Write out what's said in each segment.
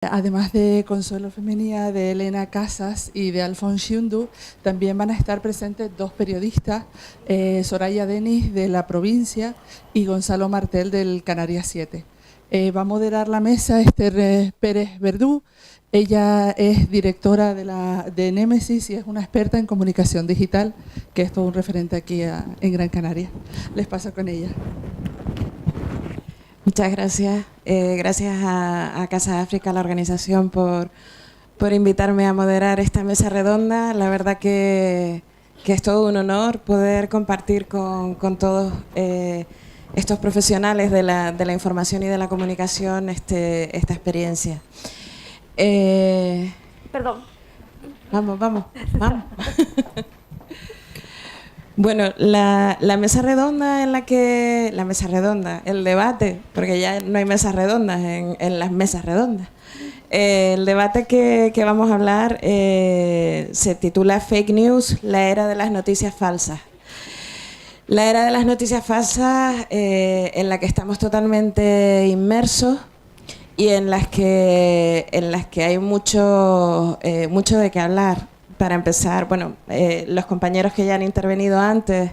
Además de Consuelo Femenía, de Elena Casas y de Alfons Xiundu, también van a estar presentes dos periodistas, Soraya Denis de La Provincia y Gonzalo Martel del Canarias 7. Va a moderar la mesa Esther Pérez Verdú. Ella es directora de Némesis y es una experta en comunicación digital, que es todo un referente aquí en Gran Canaria. Les paso con ella. Muchas gracias. Gracias a Casa África, la organización, por invitarme a moderar esta mesa redonda. La verdad que es todo un honor poder compartir con todos estos profesionales de la información y de la comunicación esta experiencia. Perdón. Vamos. Bueno, la mesa redonda el debate, porque ya no hay mesas redondas en las mesas redondas. El debate que vamos a hablar se titula Fake News, la era de las noticias falsas. La era de las noticias falsas en la que estamos totalmente inmersos y en las que hay mucho de qué hablar. Para empezar, bueno, los compañeros que ya han intervenido antes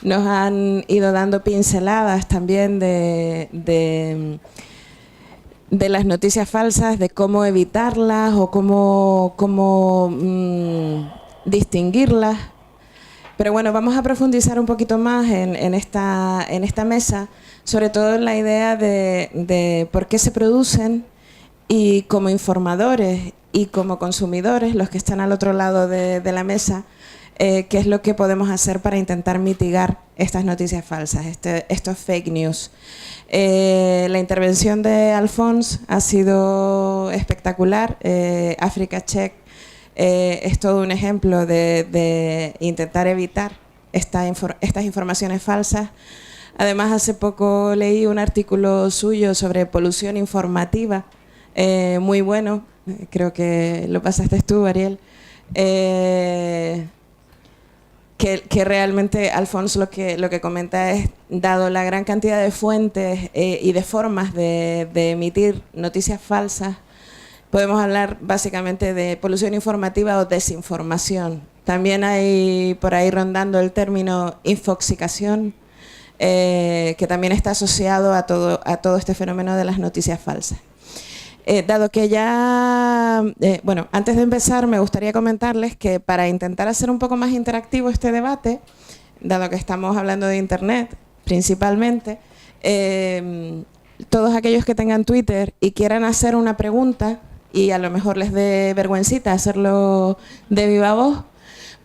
nos han ido dando pinceladas también de las noticias falsas, de cómo evitarlas o cómo distinguirlas. Pero bueno, vamos a profundizar un poquito más en esta mesa, sobre todo en la idea de por qué se producen y como informadores y como consumidores, los que están al otro lado de la mesa, qué es lo que podemos hacer para intentar mitigar estas noticias falsas, estos fake news. La intervención de Alfons ha sido espectacular. Africa Check es todo un ejemplo de intentar evitar estas informaciones falsas. Además, hace poco leí un artículo suyo sobre polución informativa, muy bueno, creo que lo pasaste tú, Ariel, que realmente Alfons lo que comenta es, dado la gran cantidad de fuentes y de formas de emitir noticias falsas, podemos hablar básicamente de polución informativa o desinformación. También hay por ahí rondando el término infoxicación, que también está asociado a todo este fenómeno de las noticias falsas. Dado que ya, bueno, antes de empezar me gustaría comentarles que para intentar hacer un poco más interactivo este debate, dado que estamos hablando de Internet principalmente, todos aquellos que tengan Twitter y quieran hacer una pregunta y a lo mejor les dé vergüencita hacerlo de viva voz,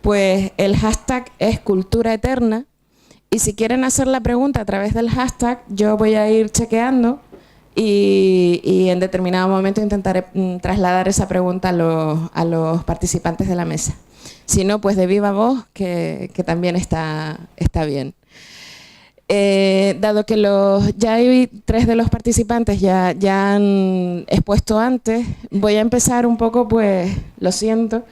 pues el hashtag es Cultura Eterna y si quieren hacer la pregunta a través del hashtag, yo voy a ir chequeando y en determinado momento intentaré trasladar esa pregunta a los participantes de la mesa. Si no, pues de viva voz, que también está bien. Dado que ya hay 3 de los participantes ya han expuesto antes, voy a empezar un poco, pues, lo siento,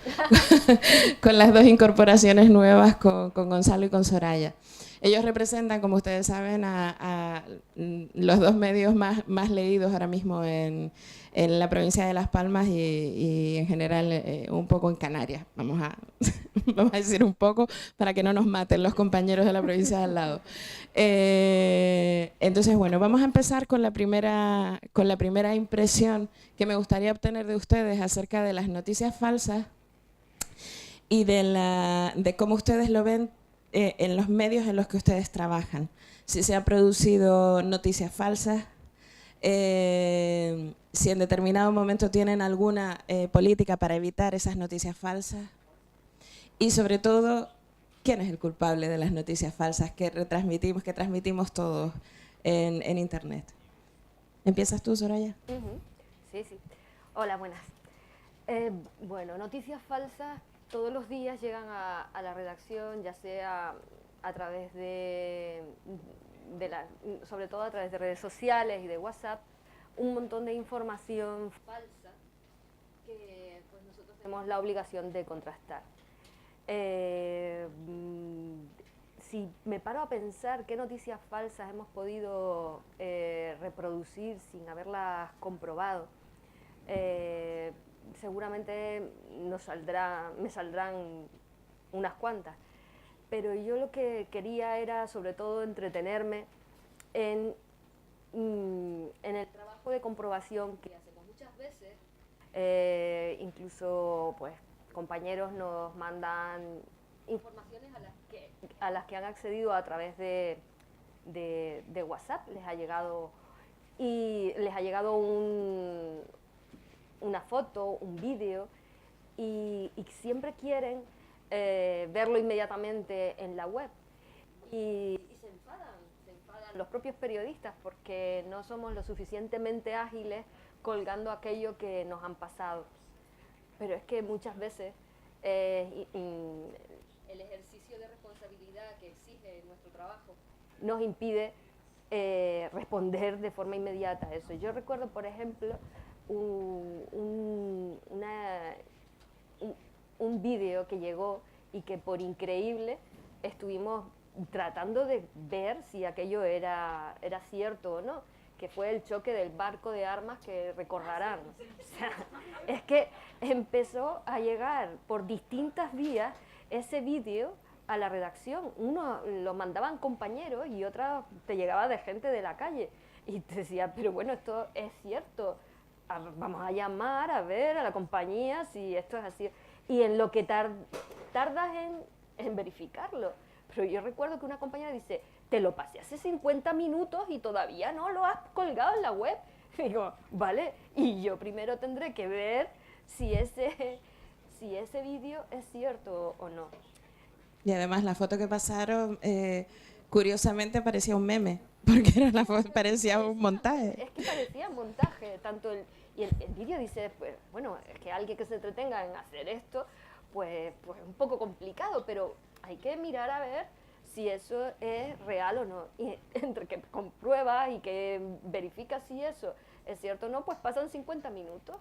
con las 2 incorporaciones nuevas, con Gonzalo y con Soraya. Ellos representan, como ustedes saben, a los 2 medios más leídos ahora mismo en la provincia de Las Palmas y en general un poco en Canarias. Vamos a decir un poco para que no nos maten los compañeros de la provincia de al lado. Entonces, bueno, vamos a empezar con la primera impresión que me gustaría obtener de ustedes acerca de las noticias falsas y de cómo ustedes lo ven en los medios en los que ustedes trabajan. Si se han producido noticias falsas, si en determinado momento tienen alguna política para evitar esas noticias falsas y sobre todo, ¿quién es el culpable de las noticias falsas que transmitimos todos en Internet? ¿Empiezas tú, Soraya? Sí. Hola, buenas. Bueno, noticias falsas todos los días llegan a la redacción, ya sea a través sobre todo a través de redes sociales y de WhatsApp, un montón de información falsa que pues, nosotros tenemos la obligación de contrastar. Si me paro a pensar qué noticias falsas hemos podido reproducir sin haberlas comprobado, Seguramente me saldrán unas cuantas. Pero yo lo que quería era sobre todo entretenerme en el trabajo de comprobación que hacemos muchas veces. Incluso pues compañeros nos mandan informaciones a las que han accedido a través de WhatsApp, les ha llegado una foto, un vídeo, y siempre quieren verlo inmediatamente en la web. Y se enfadan los propios periodistas porque no somos lo suficientemente ágiles colgando aquello que nos han pasado. Pero es que muchas veces el ejercicio de responsabilidad que exige nuestro trabajo nos impide responder de forma inmediata a eso. Yo recuerdo, por ejemplo, un vídeo que llegó y que por increíble estuvimos tratando de ver si aquello era cierto o no, que fue el choque del barco de armas que recordarán. O sea, es que empezó a llegar por distintas vías ese vídeo a la redacción. Uno lo mandaban compañeros y otra te llegaba de gente de la calle. Y te decía, pero bueno, esto es cierto. Vamos a llamar a ver a la compañía si esto es así. Y en lo que tardas en verificarlo. Pero yo recuerdo que una compañera dice, te lo pasé hace 50 minutos y todavía no lo has colgado en la web. Y digo, vale, y yo primero tendré que ver si ese vídeo es cierto o no. Y además la foto que pasaron, curiosamente parecía un meme, porque era parecía un montaje. Es que parecía un montaje, y el vídeo dice, pues, bueno, es que alguien que se entretenga en hacer esto, pues es un poco complicado, pero hay que mirar a ver si eso es real o no. Y entre que compruebas y que verificas si eso es cierto o no, pues pasan 50 minutos.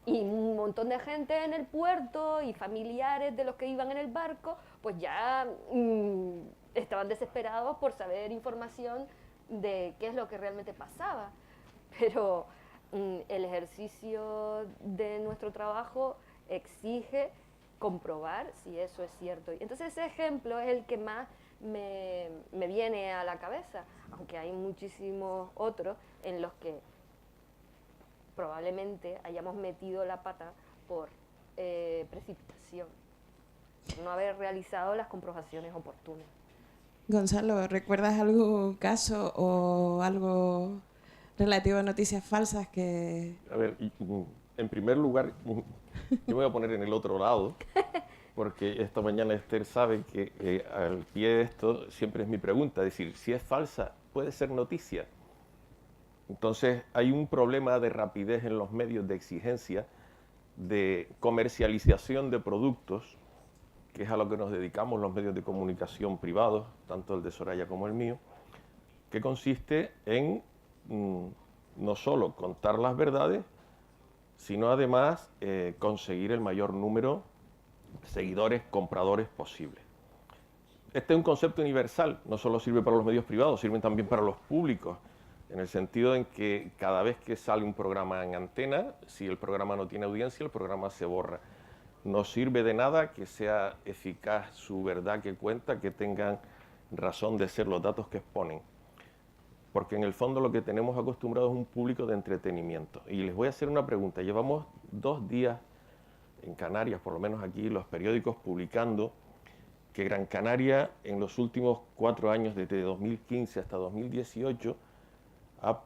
Y un montón de gente en el puerto y familiares de los que iban en el barco, pues ya estaban desesperados por saber información de qué es lo que realmente pasaba. Pero el ejercicio de nuestro trabajo exige comprobar si eso es cierto. Y entonces ese ejemplo es el que más me viene a la cabeza, aunque hay muchísimos otros en los que probablemente hayamos metido la pata por precipitación, por no haber realizado las comprobaciones oportunas. Gonzalo, ¿recuerdas algún caso o algo relativo a noticias falsas que...? A ver, en primer lugar, yo me voy a poner en el otro lado, porque esta mañana Esther sabe que al pie de esto siempre es mi pregunta, es decir, si es falsa, puede ser noticia. Entonces hay un problema de rapidez en los medios, de exigencia, de comercialización de productos, que es a lo que nos dedicamos los medios de comunicación privados, tanto el de Soraya como el mío, que consiste en no solo contar las verdades, sino además conseguir el mayor número de seguidores, compradores posible. Este es un concepto universal, no solo sirve para los medios privados, sirve también para los públicos, en el sentido en que cada vez que sale un programa en antena, si el programa no tiene audiencia, el programa se borra. No sirve de nada que sea eficaz su verdad que cuenta, que tengan razón de ser los datos que exponen. Porque en el fondo lo que tenemos acostumbrado es un público de entretenimiento. Y les voy a hacer una pregunta. Llevamos 2 días en Canarias, por lo menos aquí, los periódicos publicando que Gran Canaria en los últimos 4 años, desde 2015 hasta 2018, ha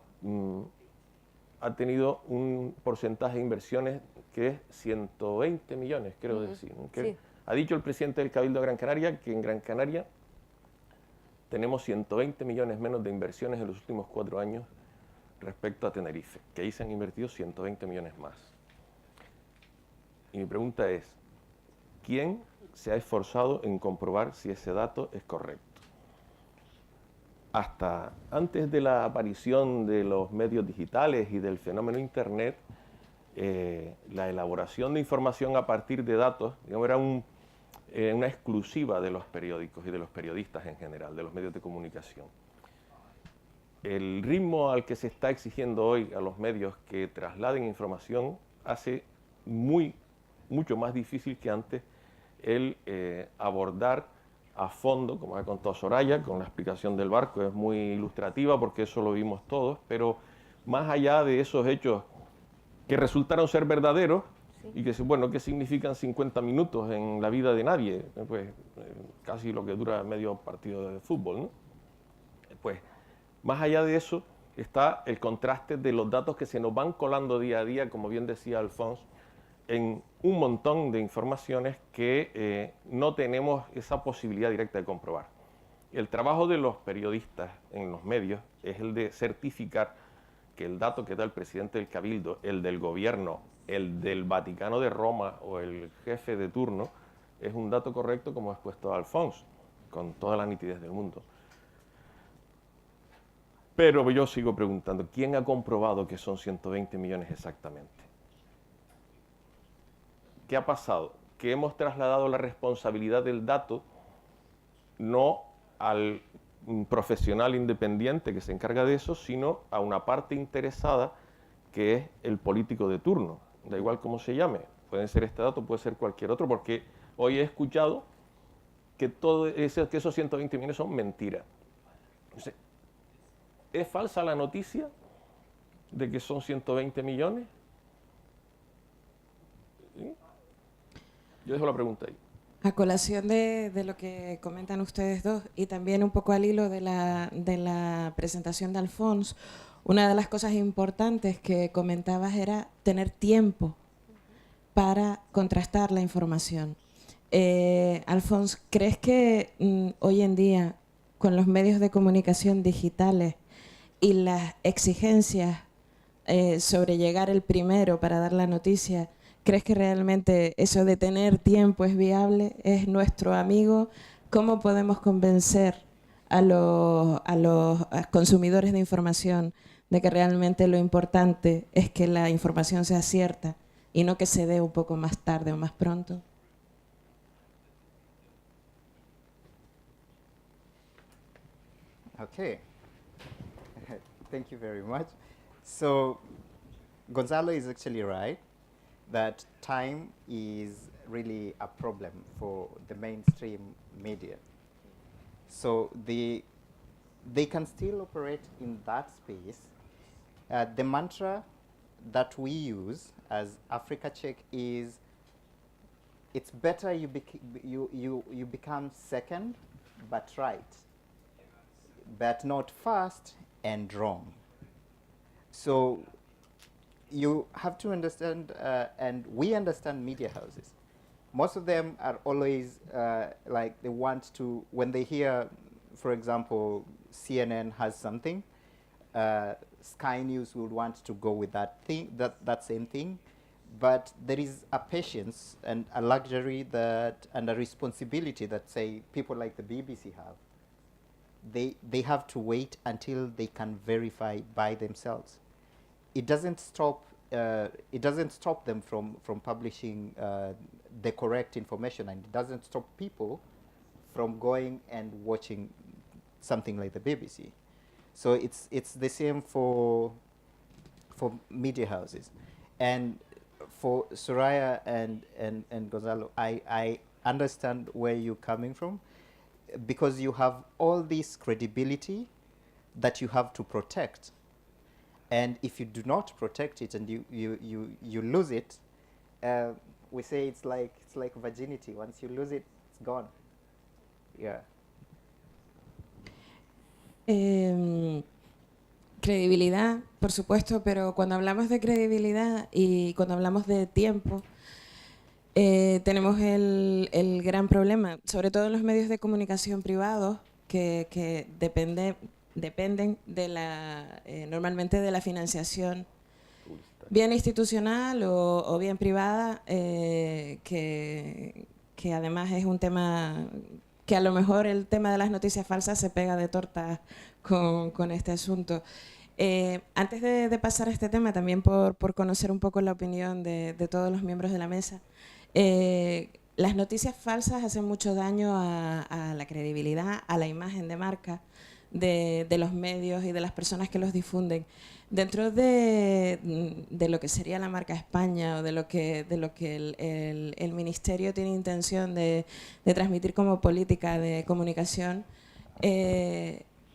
tenido un porcentaje de inversiones que es 120 millones, quiero decir. Sí. Ha dicho el presidente del Cabildo de Gran Canaria que en Gran Canaria tenemos 120 millones menos de inversiones en los últimos 4 años respecto a Tenerife, que ahí se han invertido 120 millones más. Y mi pregunta es, ¿quién se ha esforzado en comprobar si ese dato es correcto? Hasta antes de la aparición de los medios digitales y del fenómeno Internet, la elaboración de información a partir de datos, digamos, era una exclusiva de los periódicos y de los periodistas en general, de los medios de comunicación. el ritmo al que se está exigiendo hoy a los medios que trasladen información hace mucho más difícil que antes el abordar a fondo, como ha contado Soraya, con la explicación del barco, es muy ilustrativa porque eso lo vimos todos, pero más allá de esos hechos que resultaron ser verdaderos, y que, bueno, ¿qué significan 50 minutos en la vida de nadie? Pues casi lo que dura medio partido de fútbol, ¿no? Pues más allá de eso está el contraste de los datos que se nos van colando día a día, como bien decía Alfonso, en un montón de informaciones que no tenemos esa posibilidad directa de comprobar. El trabajo de los periodistas en los medios es el de certificar que el dato que da el presidente del Cabildo, el del gobierno, el del Vaticano de Roma o el jefe de turno, es un dato correcto, como ha expuesto Alfonso, con toda la nitidez del mundo. Pero yo sigo preguntando, ¿quién ha comprobado que son 120 millones exactamente? ¿Qué ha pasado? Que hemos trasladado la responsabilidad del dato no al profesional independiente que se encarga de eso, sino a una parte interesada que es el político de turno. Da igual cómo se llame, puede ser este dato, puede ser cualquier otro, porque hoy he escuchado que, que esos 120 millones son mentiras. Entonces, ¿es falsa la noticia de que son 120 millones? ¿Sí? Yo dejo la pregunta ahí. A colación de lo que comentan ustedes dos y también un poco al hilo de la presentación de Alfonso, una de las cosas importantes que comentabas era tener tiempo para contrastar la información. Alfonso, ¿crees que hoy en día, con los medios de comunicación digitales y las exigencias sobre llegar el primero para dar la noticia, ¿crees que realmente eso de tener tiempo es viable? ¿Es nuestro amigo? ¿Cómo podemos convencer a los consumidores de información de que realmente lo importante es que la información sea cierta y no que se dé un poco más tarde o más pronto? Okay. Thank you very much. So, Gonzalo is actually right that time is really a problem for the mainstream media. So they can still operate in that space. The mantra that we use as Africa Check is, it's better you become second but right, but not fast and wrong. So you have to understand, and we understand media houses. Most of them are always like they want to, when they hear, for example, CNN has something, Sky News would want to go with that thing, that same thing. But there is a patience and a luxury that, and a responsibility that, say, people like the BBC have. They have to wait until they can verify by themselves. It doesn't stop them from publishing the correct information, and it doesn't stop people from going and watching something like the BBC. So it's the same for media houses. And for Soraya and Gonzalo, I understand where you're coming from, because you have all this credibility that you have to protect. And if you do not protect it and you lose it, we say it's like virginity. Once you lose it, it's gone. Yeah. Credibilidad, por supuesto, pero cuando hablamos de credibilidad y cuando hablamos de tiempo, tenemos el gran problema, sobre todo en los medios de comunicación privados, que dependen de normalmente de la financiación bien institucional o bien privada, que además es un tema que a lo mejor el tema de las noticias falsas se pega de torta con este asunto. Antes de pasar a este tema, también por conocer un poco la opinión de todos los miembros de la mesa, las noticias falsas hacen mucho daño a la credibilidad, a la imagen de marca de los medios y de las personas que los difunden. Dentro de lo que sería la marca España o de lo que el Ministerio tiene intención de transmitir como política de comunicación,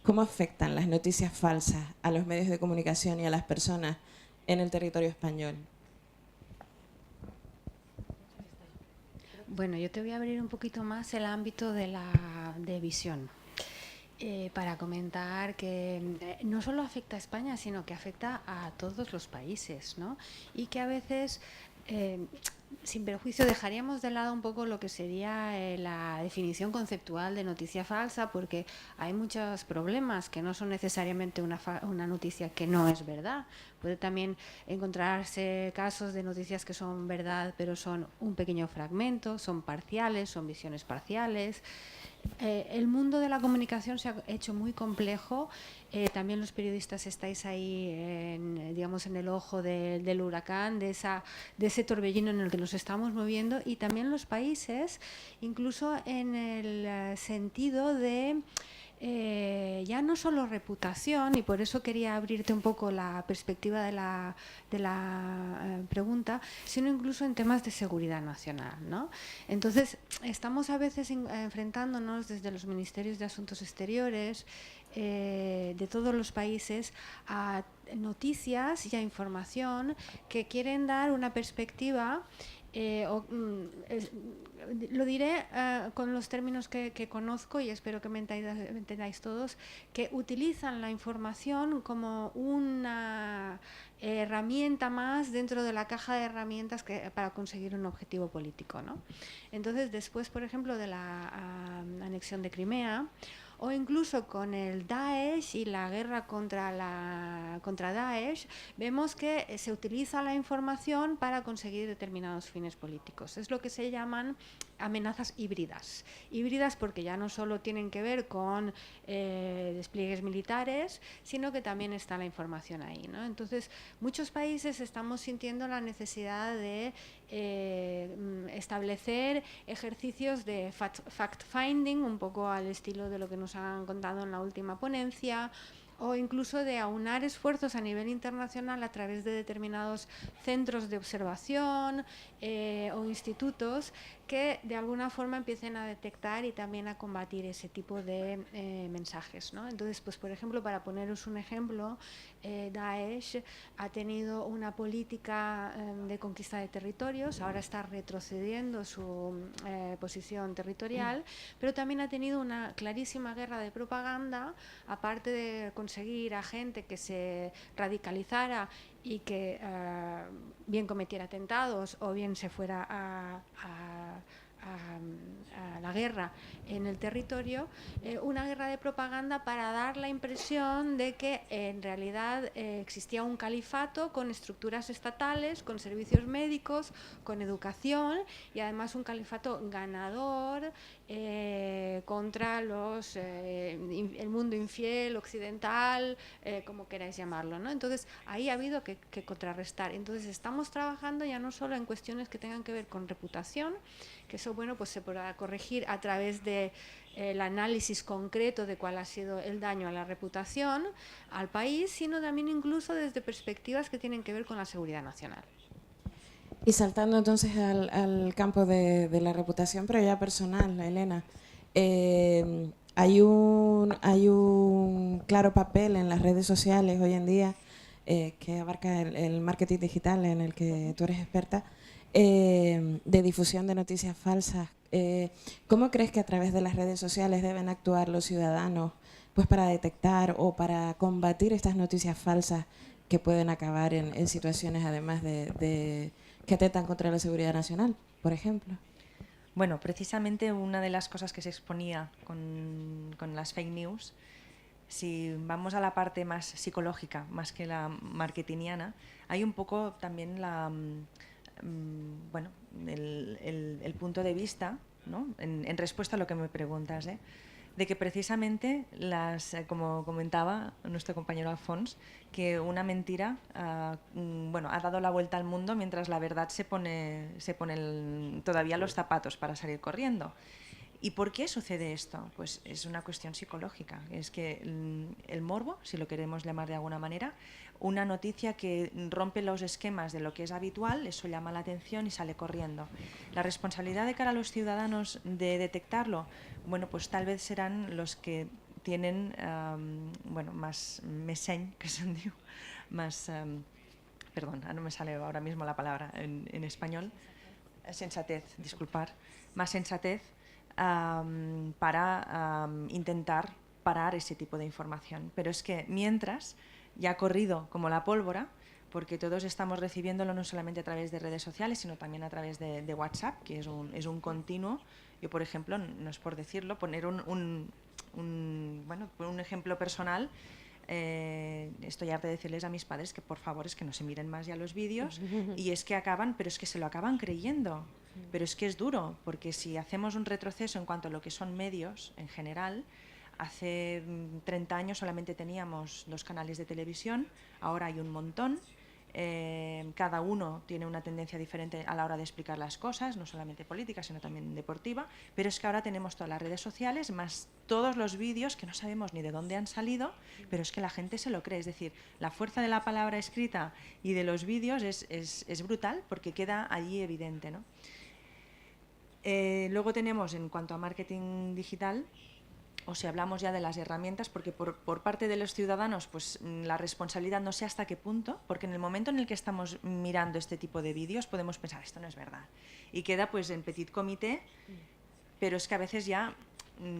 ¿cómo afectan las noticias falsas a los medios de comunicación y a las personas en el territorio español? Bueno, yo te voy a abrir un poquito más el ámbito de visión. Para comentar que no solo afecta a España, sino que afecta a todos los países, ¿no? Y que a veces, sin perjuicio, dejaríamos de lado un poco lo que sería la definición conceptual de noticia falsa, porque hay muchos problemas que no son necesariamente una noticia que no es verdad. Puede también encontrarse casos de noticias que son verdad, pero son un pequeño fragmento, son parciales, son visiones parciales. El mundo de la comunicación se ha hecho muy complejo. También los periodistas estáis ahí, digamos, en el ojo del huracán, de ese torbellino en el que nos estamos moviendo, y también los países, incluso en el sentido de ya no solo reputación, y por eso quería abrirte un poco la perspectiva de la pregunta, sino incluso en temas de seguridad nacional, ¿no? Entonces, estamos a veces enfrentándonos desde los ministerios de Asuntos Exteriores de todos los países a noticias y a información que quieren dar una perspectiva. Lo diré con los términos que conozco, y espero que me entendáis todos, que utilizan la información como una herramienta más dentro de la caja de herramientas para conseguir un objetivo político, ¿no? Entonces, después, por ejemplo, de la anexión de Crimea, o incluso con el Daesh y la guerra contra Daesh, vemos que se utiliza la información para conseguir determinados fines políticos. Es lo que se llaman amenazas híbridas. Híbridas porque ya no solo tienen que ver con despliegues militares, sino que también está la información ahí, ¿no? Entonces, muchos países estamos sintiendo la necesidad de establecer ejercicios de fact-finding, un poco al estilo de lo que nos han contado en la última ponencia, o incluso de aunar esfuerzos a nivel internacional a través de determinados centros de observación o institutos que de alguna forma empiecen a detectar y también a combatir ese tipo de mensajes, ¿no? Entonces, pues por ejemplo, para poneros un ejemplo, Daesh ha tenido una política de conquista de territorios, ahora está retrocediendo su posición territorial, pero también ha tenido una clarísima guerra de propaganda, aparte de conseguir a gente que se radicalizara y que bien cometiera atentados o bien se fuera a la guerra en el territorio, una guerra de propaganda para dar la impresión de que en realidad existía un califato con estructuras estatales, con servicios médicos, con educación, y además un califato ganador contra el mundo infiel, occidental, como queráis llamarlo, ¿no? Entonces ahí ha habido que contrarrestar. Entonces estamos trabajando ya no solo en cuestiones que tengan que ver con reputación, que eso, bueno, pues se podrá corregir a través de el análisis concreto de cuál ha sido el daño a la reputación, al país, sino también incluso desde perspectivas que tienen que ver con la seguridad nacional. Y saltando entonces al campo de la reputación, pero ya personal, Elena, hay un claro papel en las redes sociales hoy en día que abarca el marketing digital, en el que tú eres experta, de difusión de noticias falsas. ¿Cómo crees que a través de las redes sociales deben actuar los ciudadanos, pues, para detectar o para combatir estas noticias falsas que pueden acabar en situaciones, además de que atentan contra la seguridad nacional, por ejemplo? Bueno, precisamente una de las cosas que se exponía con las fake news, si vamos a la parte más psicológica, más que la marketingiana, hay un poco también el punto de vista, ¿no? En respuesta a lo que me preguntas, de que precisamente como comentaba nuestro compañero Alfons, que una mentira ha dado la vuelta al mundo, mientras la verdad se pone todavía los zapatos para salir corriendo. ¿Y por qué sucede esto? Pues es una cuestión psicológica. Es que el morbo, si lo queremos llamar de alguna manera, una noticia que rompe los esquemas de lo que es habitual, eso llama la atención y sale corriendo. La responsabilidad de cara a los ciudadanos de detectarlo, bueno, pues tal vez serán los que tienen, bueno, más meseny, que se'n diu, más, perdón, no me sale ahora mismo la palabra en español, sensatez, disculpar, más sensatez, para intentar parar ese tipo de información. Pero es que mientras ya ha corrido como la pólvora, porque todos estamos recibiéndolo no solamente a través de redes sociales, sino también a través de WhatsApp, que es un continuo. Yo, por ejemplo, no es por decirlo, poner un ejemplo personal, estoy harta de decirles a mis padres que por favor es que no se miren más ya los vídeos, y es que acaban, pero es que se lo acaban creyendo. Pero es que es duro, porque si hacemos un retroceso en cuanto a lo que son medios en general, hace 30 años solamente teníamos 2 canales de televisión, ahora hay un montón. Cada uno tiene una tendencia diferente a la hora de explicar las cosas, no solamente política, sino también deportiva, pero es que ahora tenemos todas las redes sociales, más todos los vídeos que no sabemos ni de dónde han salido, pero es que la gente se lo cree. Es decir, la fuerza de la palabra escrita y de los vídeos es brutal, porque queda allí evidente, ¿no? Luego tenemos, en cuanto a marketing digital, o si hablamos ya de las herramientas, porque por parte de los ciudadanos pues la responsabilidad no sé hasta qué punto, porque en el momento en el que estamos mirando este tipo de vídeos podemos pensar, esto no es verdad, y queda pues en petit comité, pero es que a veces ya,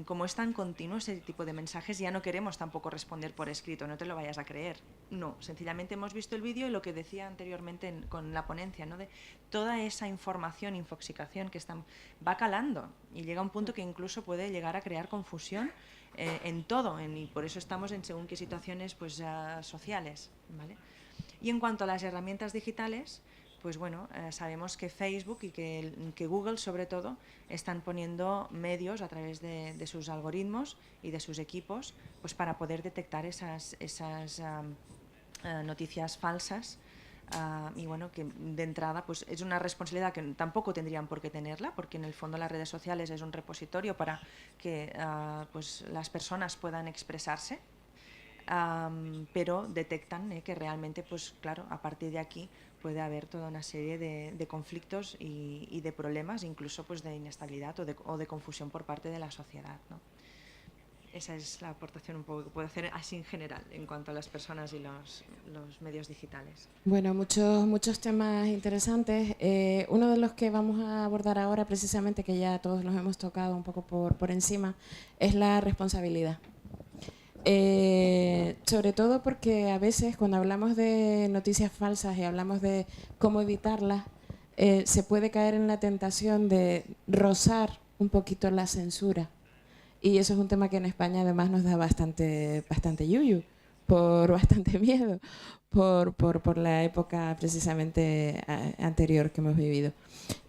como es tan continuo ese tipo de mensajes, ya no queremos tampoco responder por escrito, no te lo vayas a creer. No, sencillamente hemos visto el vídeo y lo que decía anteriormente con la ponencia, ¿no? De toda esa información, infoxicación que va calando y llega a un punto que incluso puede llegar a crear confusión en todo, y por eso estamos en según qué situaciones pues, sociales, ¿vale? Y en cuanto a las herramientas digitales, pues bueno, sabemos que Facebook y que Google, sobre todo, están poniendo medios a través de sus algoritmos y de sus equipos pues para poder detectar esas noticias falsas. Y bueno, que de entrada pues es una responsabilidad que tampoco tendrían por qué tenerla, porque en el fondo las redes sociales es un repositorio para que pues las personas puedan expresarse. Pero detectan que realmente, pues claro, a partir de aquí puede haber toda una serie de conflictos y de problemas, incluso pues de inestabilidad o de confusión por parte de la sociedad, ¿no? Esa es la aportación un poco que puedo hacer así en general en cuanto a las personas y los medios digitales. Bueno, muchos temas interesantes. Uno de los que vamos a abordar ahora, precisamente, que ya todos los hemos tocado un poco por encima, es la responsabilidad. Sobre todo porque a veces cuando hablamos de noticias falsas y hablamos de cómo evitarlas, se puede caer en la tentación de rozar un poquito la censura. Y eso es un tema que en España además nos da bastante yuyu, por bastante miedo, por la época precisamente anterior que hemos vivido.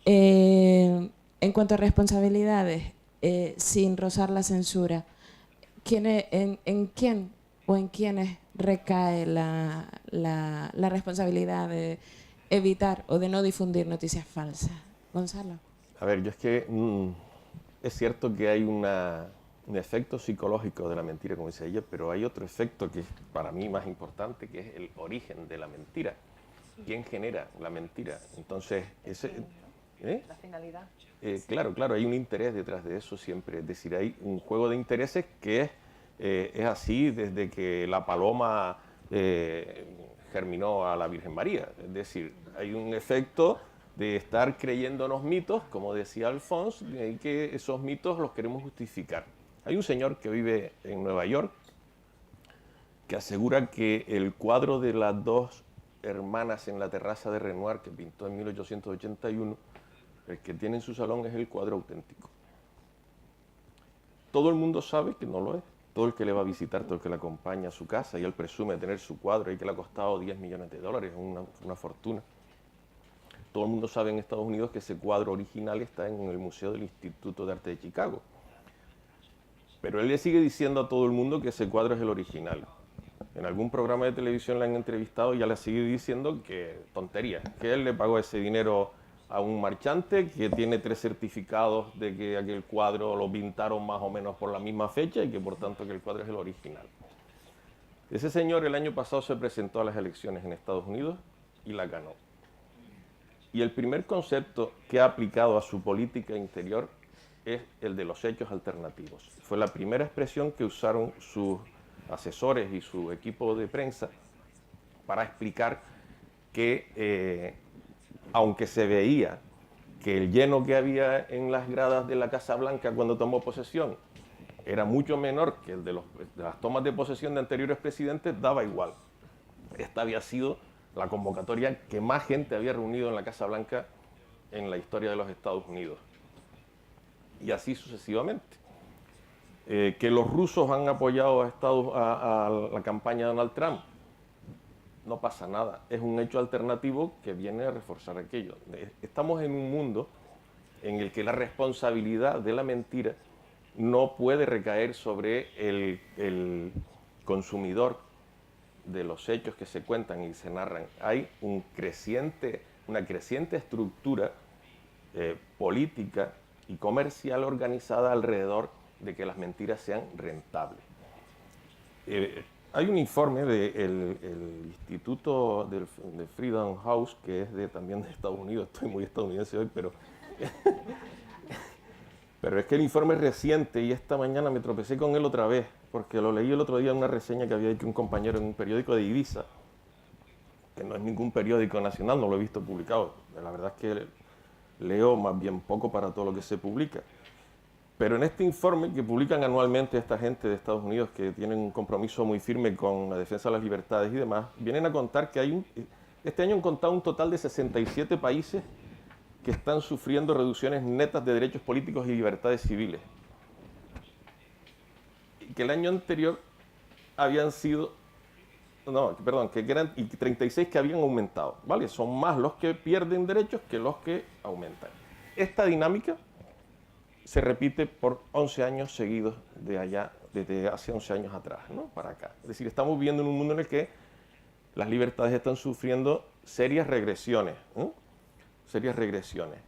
En cuanto a responsabilidades, sin rozar la censura, ¿en quién o en quiénes recae la responsabilidad de evitar o de no difundir noticias falsas? Gonzalo. A ver, yo es que es cierto que hay un efecto psicológico de la mentira, como dice ella, pero hay otro efecto que es para mí más importante, que es el origen de la mentira. ¿Quién genera la mentira? Entonces, La finalidad. Claro, hay un interés detrás de eso siempre. Es decir, hay un juego de intereses que es así desde que la paloma germinó a la Virgen María. Es decir, hay un efecto de estar creyéndonos mitos, como decía Alphonse, y que esos mitos los queremos justificar. Hay un señor que vive en Nueva York que asegura que el cuadro de las 2 hermanas en la terraza de Renoir, que pintó en 1881, el que tiene en su salón es el cuadro auténtico. Todo el mundo sabe que no lo es. Todo el que le va a visitar, todo el que le acompaña a su casa, y él presume de tener su cuadro y que le ha costado $10 millones, una fortuna. Todo el mundo sabe en Estados Unidos que ese cuadro original está en el Museo del Instituto de Arte de Chicago. Pero él le sigue diciendo a todo el mundo que ese cuadro es el original. En algún programa de televisión le han entrevistado y ya le sigue diciendo que tontería, que él le pagó ese dinero a un marchante que tiene 3 certificados de que aquel cuadro lo pintaron más o menos por la misma fecha y que por tanto que el cuadro es el original. Ese señor el año pasado se presentó a las elecciones en Estados Unidos y la ganó. Y el primer concepto que ha aplicado a su política interior es el de los hechos alternativos. Fue la primera expresión que usaron sus asesores y su equipo de prensa para explicar que, aunque se veía que el lleno que había en las gradas de la Casa Blanca cuando tomó posesión era mucho menor que el de las tomas de posesión de anteriores presidentes, daba igual. Esta había sido la convocatoria que más gente había reunido en la Casa Blanca en la historia de los Estados Unidos. Y así sucesivamente. Que los rusos han apoyado a la campaña de Donald Trump, no pasa nada. Es un hecho alternativo que viene a reforzar aquello. Estamos en un mundo en el que la responsabilidad de la mentira no puede recaer sobre el consumidor de los hechos que se cuentan y se narran. Hay una creciente estructura política y comercial organizada alrededor de que las mentiras sean rentables. Hay un informe del Instituto de Freedom House, que es también de Estados Unidos, estoy muy estadounidense hoy, pero es que el informe es reciente y esta mañana me tropecé con él otra vez, porque lo leí el otro día en una reseña que había hecho un compañero en un periódico de Ibiza, que no es ningún periódico nacional, no lo he visto publicado. La verdad es que leo más bien poco para todo lo que se publica. Pero en este informe que publican anualmente esta gente de Estados Unidos, que tienen un compromiso muy firme con la defensa de las libertades y demás, vienen a contar que este año han contado un total de 67 países que están sufriendo reducciones netas de derechos políticos y libertades civiles. Y que el año anterior habían sido, que eran 36 que habían aumentado, ¿vale? Son más los que pierden derechos que los que aumentan. Esta dinámica se repite por 11 años seguidos desde hace 11 años atrás, ¿no? Para acá. Es decir, estamos viviendo en un mundo en el que las libertades están sufriendo serias regresiones, ¿no? Serias regresiones.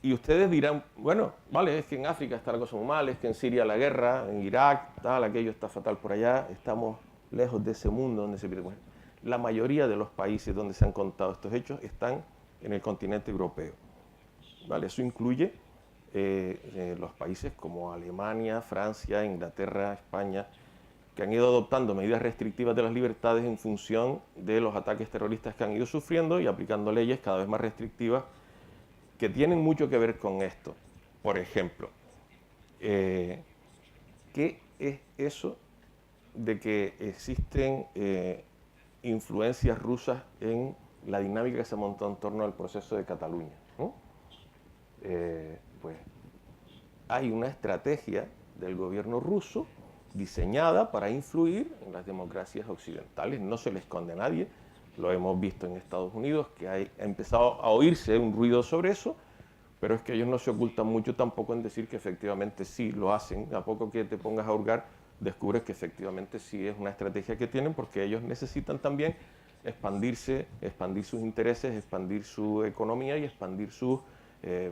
Y ustedes dirán, bueno, vale, es que en África está la cosa muy mal, es que en Siria la guerra, en Irak, tal, aquello está fatal por allá, estamos lejos de ese mundo donde se pierde. La mayoría de los países donde se han contado estos hechos están en el continente europeo, ¿vale? Eso incluye los países como Alemania, Francia, Inglaterra, España, que han ido adoptando medidas restrictivas de las libertades en función de los ataques terroristas que han ido sufriendo y aplicando leyes cada vez más restrictivas que tienen mucho que ver con esto. Por ejemplo, ¿qué es eso de que existen influencias rusas en la dinámica que se montó en torno al proceso de Cataluña, ¿no? Pues hay una estrategia del gobierno ruso diseñada para influir en las democracias occidentales. No se le esconde a nadie, lo hemos visto en Estados Unidos, que ha empezado a oírse un ruido sobre eso, pero es que ellos no se ocultan mucho tampoco en decir que efectivamente sí lo hacen. A poco que te pongas a hurgar, descubres que efectivamente sí es una estrategia que tienen, porque ellos necesitan también expandirse, expandir sus intereses, expandir su economía y expandir su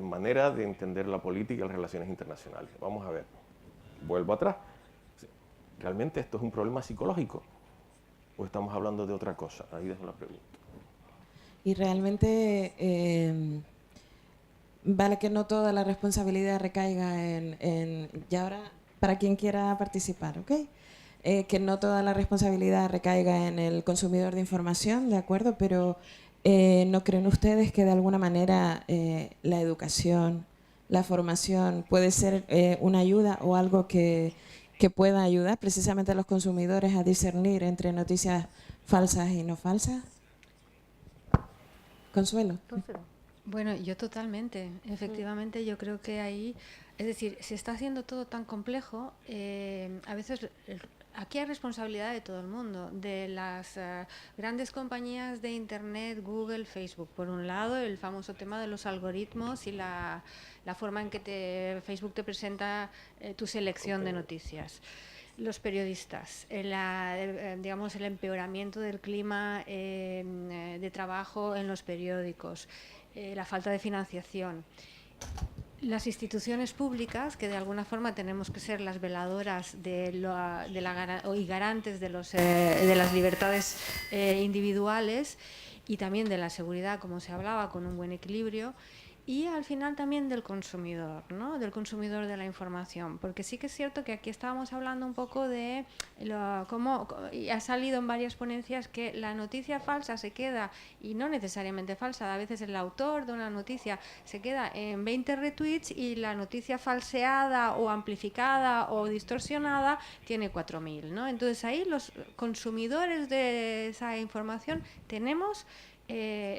manera de entender la política y las relaciones internacionales. Vamos a ver, vuelvo atrás. ¿Realmente esto es un problema psicológico o estamos hablando de otra cosa? Ahí dejo la pregunta. Y realmente, vale que no toda la responsabilidad recaiga y ahora, para quien quiera participar, ¿ok? Que no toda la responsabilidad recaiga en el consumidor de información, ¿de acuerdo? Pero ¿no creen ustedes que de alguna manera la educación, la formación puede ser una ayuda o algo que pueda ayudar precisamente a los consumidores a discernir entre noticias falsas y no falsas? Consuelo. Bueno, yo totalmente. Efectivamente, yo creo que ahí, es decir, se está haciendo todo tan complejo, a veces aquí hay responsabilidad de todo el mundo, de las grandes compañías de Internet, Google, Facebook. Por un lado, el famoso tema de los algoritmos y la forma en que Facebook te presenta tu selección de noticias. Los periodistas, digamos, el empeoramiento del clima de trabajo en los periódicos. la falta de financiación. Las instituciones públicas, que de alguna forma tenemos que ser las veladoras y garantes de las libertades individuales y también de la seguridad, como se hablaba, con un buen equilibrio, y al final también del consumidor, ¿no? Del consumidor de la información, porque sí que es cierto que aquí estábamos hablando un poco de cómo, y ha salido en varias ponencias, que la noticia falsa se queda, y no necesariamente falsa, a veces el autor de una noticia se queda en 20 retweets y la noticia falseada o amplificada o distorsionada tiene 4.000, ¿no? Entonces ahí los consumidores de esa información tenemos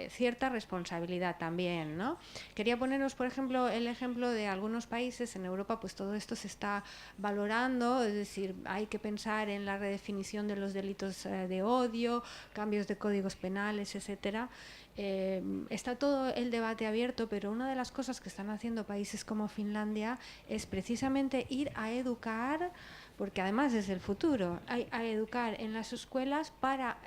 cierta responsabilidad también, ¿no? Quería poneros, por ejemplo, el ejemplo de algunos países en Europa, pues todo esto se está valorando, es decir, hay que pensar en la redefinición de los delitos de odio, cambios de códigos penales, etcétera. Está todo el debate abierto, pero una de las cosas que están haciendo países como Finlandia es precisamente ir a educar, porque además es el futuro, a educar en las escuelas para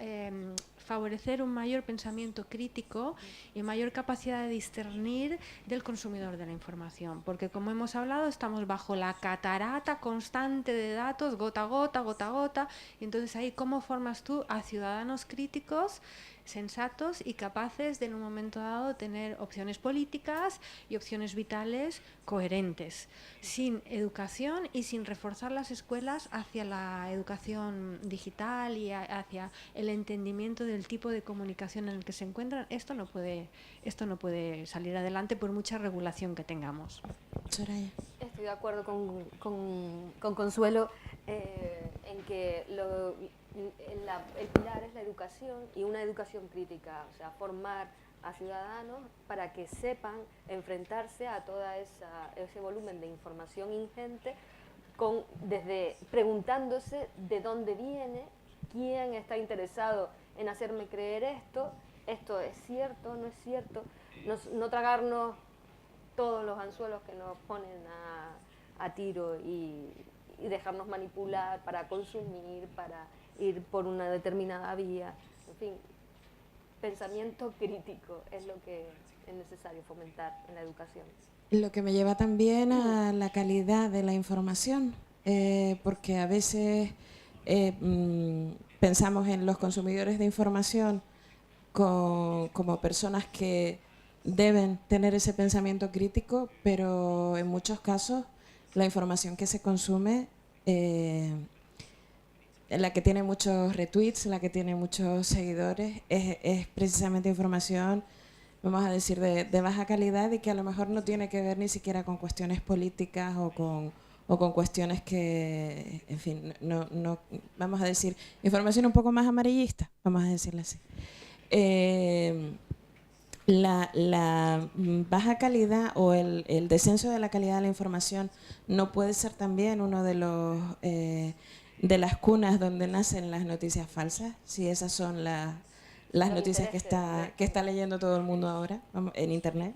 favorecer un mayor pensamiento crítico y mayor capacidad de discernir del consumidor de la información, porque como hemos hablado estamos bajo la catarata constante de datos, gota a gota, gota a gota, y entonces ahí cómo formas tú a ciudadanos críticos, sensatos y capaces de en un momento dado tener opciones políticas y opciones vitales coherentes, sin educación y sin reforzar las escuelas hacia la educación digital y hacia el entendimiento del tipo de comunicación en el que se encuentran. Esto no puede salir adelante por mucha regulación que tengamos. Soraya. Estoy de acuerdo con Consuelo en que el pilar es la educación y una educación crítica, o sea, formar a ciudadanos para que sepan enfrentarse a todo ese volumen de información ingente, desde preguntándose de dónde viene, quién está interesado en hacerme creer esto es cierto, no es cierto, no tragarnos todos los anzuelos que nos ponen a tiro y dejarnos manipular para consumir, para ir por una determinada vía, en fin, pensamiento crítico es lo que es necesario fomentar en la educación. Lo que me lleva también a la calidad de la información, porque a veces pensamos en los consumidores de información como personas que deben tener ese pensamiento crítico, pero en muchos casos la información que se consume, la que tiene muchos retweets, la que tiene muchos seguidores, es precisamente información, vamos a decir, de baja calidad y que a lo mejor no tiene que ver ni siquiera con cuestiones políticas o con cuestiones que, en fin, no vamos a decir, información un poco más amarillista, vamos a decirlo así. La baja calidad o el descenso de la calidad de la información no puede ser también uno de los de las cunas donde nacen las noticias falsas, si esas son las noticias que está leyendo todo el mundo ahora en internet.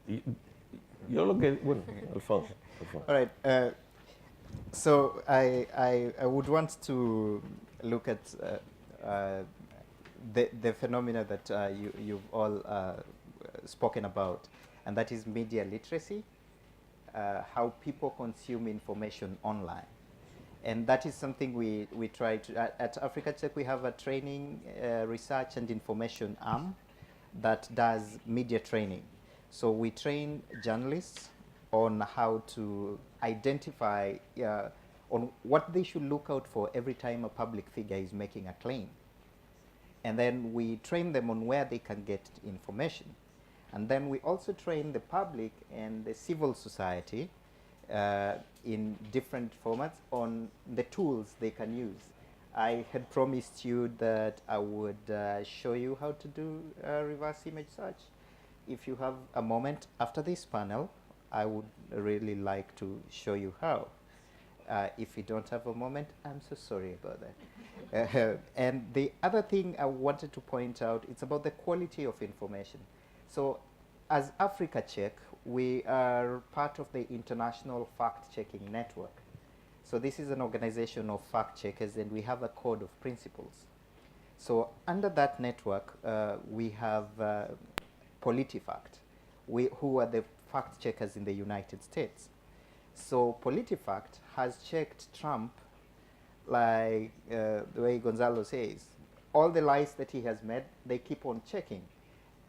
Y yo lo que, bueno, Alfonso. All right. So I would want to look at the phenomena that you've all spoken about, and that is media literacy, how people consume information online. And that is something we try to, at Africa Check we have a training, research and information arm that does media training. So we train journalists on how to identify, on what they should look out for every time a public figure is making a claim. And then we train them on where they can get information. And then we also train the public and the civil society in different formats on the tools they can use. I had promised you that I would show you how to do reverse image search. If you have a moment after this panel, I would really like to show you how. If you don't have a moment, I'm so sorry about that. And the other thing I wanted to point out, it's about the quality of information. So as Africa Check, we are part of the International Fact-Checking Network. So this is an organization of fact checkers, and we have a code of principles. So under that network, we have PolitiFact, who are the fact checkers in the United States. So PolitiFact has checked Trump, like the way Gonzalo says. All the lies that he has made, they keep on checking.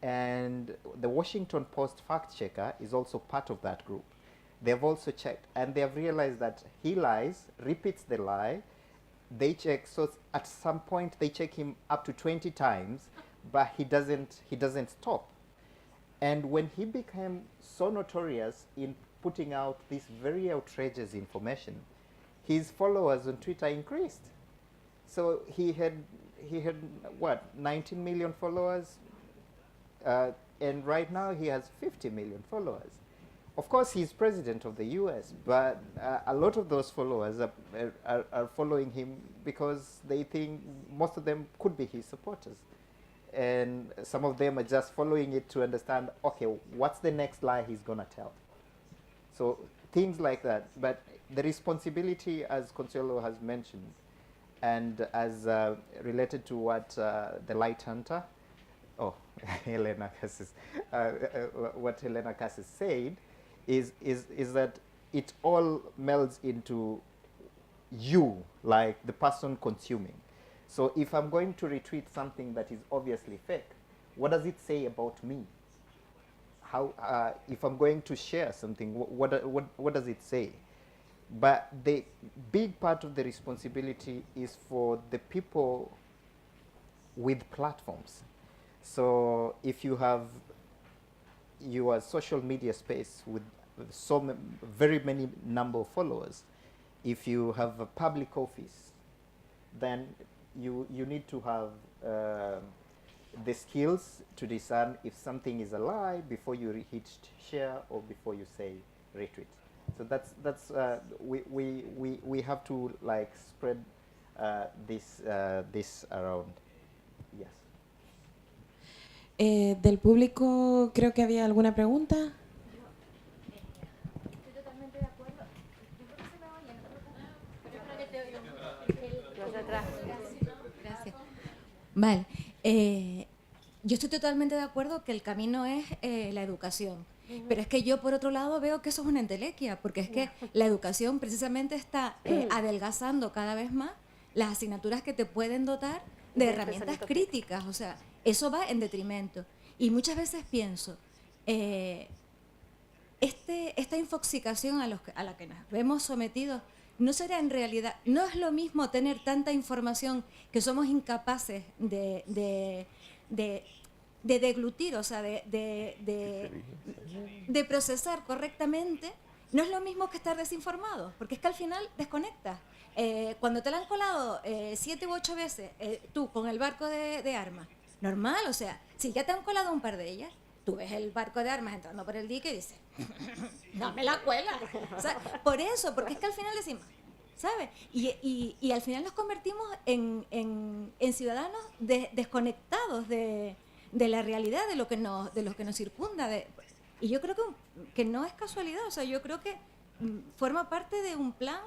And the Washington Post fact checker is also part of that group. They've also checked, and they've realized that he lies, repeats the lie. They check, so at some point they check him up to 20 times, but he doesn't stop. And when he became so notorious in putting out this very outrageous information, his followers on Twitter increased. So he had what, 19 million followers, and right now he has 50 million followers. Of course, he's president of the US, but a lot of those followers are following him because they think most of them could be his supporters. And some of them are just following it to understand, okay, what's the next lie he's going to tell? So things like that. But the responsibility, as Consuelo has mentioned, and as related to what the Light Hunter, Helena Cassis, what Helena Cassis said, is that it all melds into you, like the person consuming. So if I'm going to retweet something that is obviously fake, what does it say about me? How, if I'm going to share something, what does it say? But the big part of the responsibility is for the people with platforms. So if you have your social media space with very many number of followers, if you have a public office, then you need to have the skills to discern if something is a lie before you hit share or before you say retweet. So that's we have to like spread this around. Yes. Del público creo que había alguna pregunta. Estoy totalmente de acuerdo. Yo creo que se me oye, ¿no? Los de atrás. Gracias. Vale. Yo estoy totalmente de acuerdo que el camino es la educación. Pero es que yo, por otro lado, veo que eso es una entelequia, porque es que la educación precisamente está adelgazando cada vez más las asignaturas que te pueden dotar de herramientas críticas. O sea, eso va en detrimento. Y muchas veces pienso, esta infoxicación a la que nos vemos sometidos, ¿no será en realidad, no es lo mismo tener tanta información que somos incapaces de deglutir, o sea, de procesar correctamente? No es lo mismo que estar desinformado, porque es que al final desconectas. Cuando te la han colado 7 u 8 veces, tú con el barco de armas, normal, o sea, si ya te han colado un par de ellas, tú ves el barco de armas entrando por el dique y dices, no me la cuela. O sea, por eso, porque es que al final decimos, ¿sabes? Y al final nos convertimos en ciudadanos desconectados de la realidad, de lo que nos circunda. Y yo creo que no es casualidad, o sea, yo creo que forma parte de un plan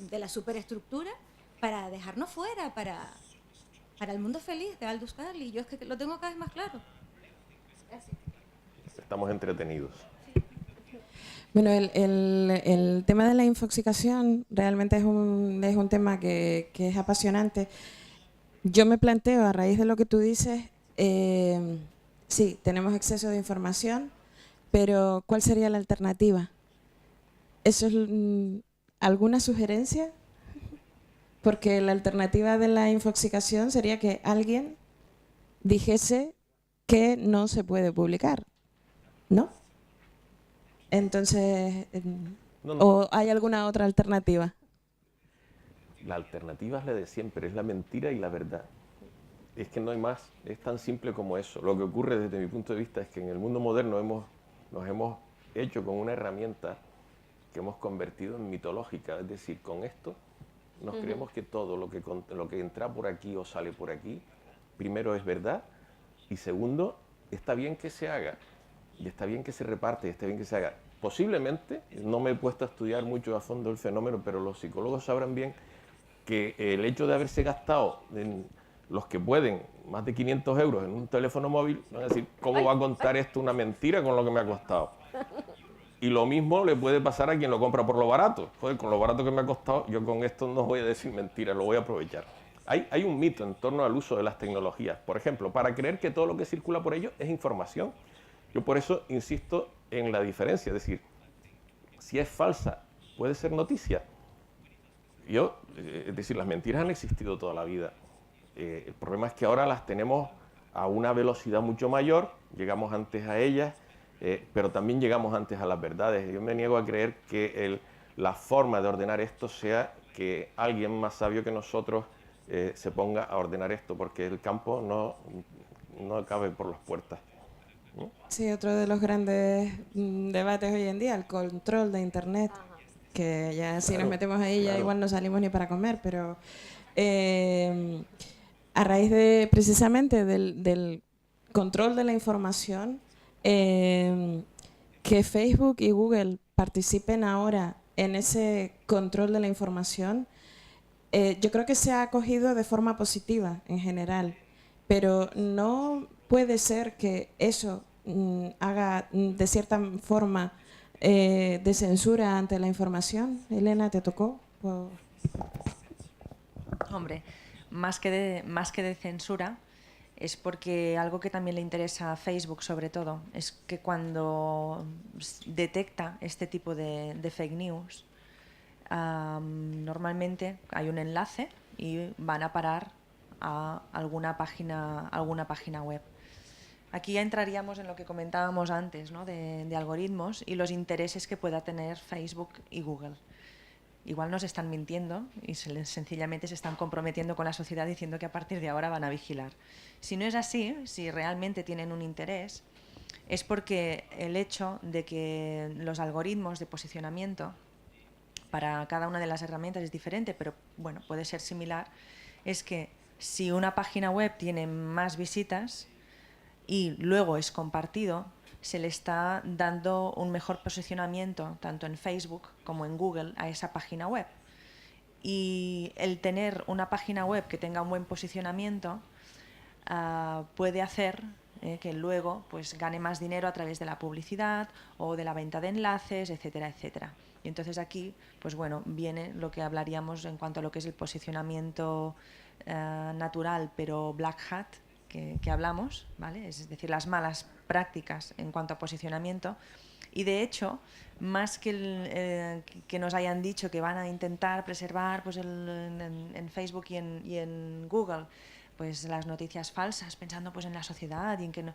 de la superestructura para dejarnos fuera, para el mundo feliz de Aldous Huxley. Yo es que lo tengo cada vez más claro. Gracias. Estamos entretenidos. Bueno, el tema de la infoxicación realmente es un tema que es apasionante. Yo me planteo, a raíz de lo que tú dices, sí, tenemos exceso de información, pero ¿cuál sería la alternativa? ¿Eso es alguna sugerencia? Porque la alternativa de la infoxicación sería que alguien dijese que no se puede publicar, ¿no? Entonces, No. ¿o hay alguna otra alternativa? La alternativa es la de siempre, es la mentira y la verdad. Es que no hay más, es tan simple como eso. Lo que ocurre desde mi punto de vista es que en el mundo moderno nos hemos hecho con una herramienta que hemos convertido en mitológica, es decir, con esto nos creemos que todo lo que entra por aquí o sale por aquí, primero es verdad y segundo, está bien que se haga y está bien que se reparte y está bien que se haga. Posiblemente, no me he puesto a estudiar mucho a fondo el fenómeno, pero los psicólogos sabrán bien que el hecho de haberse gastado los que pueden más de 500 euros en un teléfono móvil van a decir, ¿cómo va a contar esto una mentira con lo que me ha costado? Y lo mismo le puede pasar a quien lo compra por lo barato. Joder, con lo barato que me ha costado, yo con esto no voy a decir mentiras, lo voy a aprovechar. Hay un mito en torno al uso de las tecnologías. Por ejemplo, para creer que todo lo que circula por ello es información. Yo por eso insisto en la diferencia, es decir, si es falsa, puede ser noticia. Es decir, las mentiras han existido toda la vida. El problema es que ahora las tenemos a una velocidad mucho mayor, llegamos antes a ellas, pero también llegamos antes a las verdades. Yo me niego a creer que la forma de ordenar esto sea que alguien más sabio que nosotros se ponga a ordenar esto, porque el campo no cabe por las puertas. ¿No? Sí, otro de los grandes debates hoy en día, el control de Internet, que ya si nos metemos ahí ya igual no salimos ni para comer, pero a raíz de precisamente del control de la información, que Facebook y Google participen ahora en ese control de la información, yo creo que se ha acogido de forma positiva en general, pero no puede ser que eso haga de cierta forma de censura ante la información. Elena, ¿te tocó? Hombre, más que de censura, es porque algo que también le interesa a Facebook sobre todo es que cuando detecta este tipo de fake news, normalmente hay un enlace y van a parar a alguna página web. Aquí ya entraríamos en lo que comentábamos antes, ¿no? de algoritmos y los intereses que pueda tener Facebook y Google. Igual nos están mintiendo y sencillamente se están comprometiendo con la sociedad diciendo que a partir de ahora van a vigilar. Si no es así, si realmente tienen un interés, es porque el hecho de que los algoritmos de posicionamiento para cada una de las herramientas es diferente, pero bueno, puede ser similar, es que si una página web tiene más visitas y luego es compartido, se le está dando un mejor posicionamiento tanto en Facebook como en Google a esa página web. Y el tener una página web que tenga un buen posicionamiento puede hacer que luego pues gane más dinero a través de la publicidad o de la venta de enlaces, etcétera, etcétera. Y entonces aquí, pues bueno, viene lo que hablaríamos en cuanto a lo que es el posicionamiento natural, pero black hat, que hablamos, ¿vale? Es decir, las malas prácticas en cuanto a posicionamiento. Y de hecho, más que que nos hayan dicho que van a intentar preservar pues en Facebook y en Google pues las noticias falsas, pensando pues en la sociedad y en que no,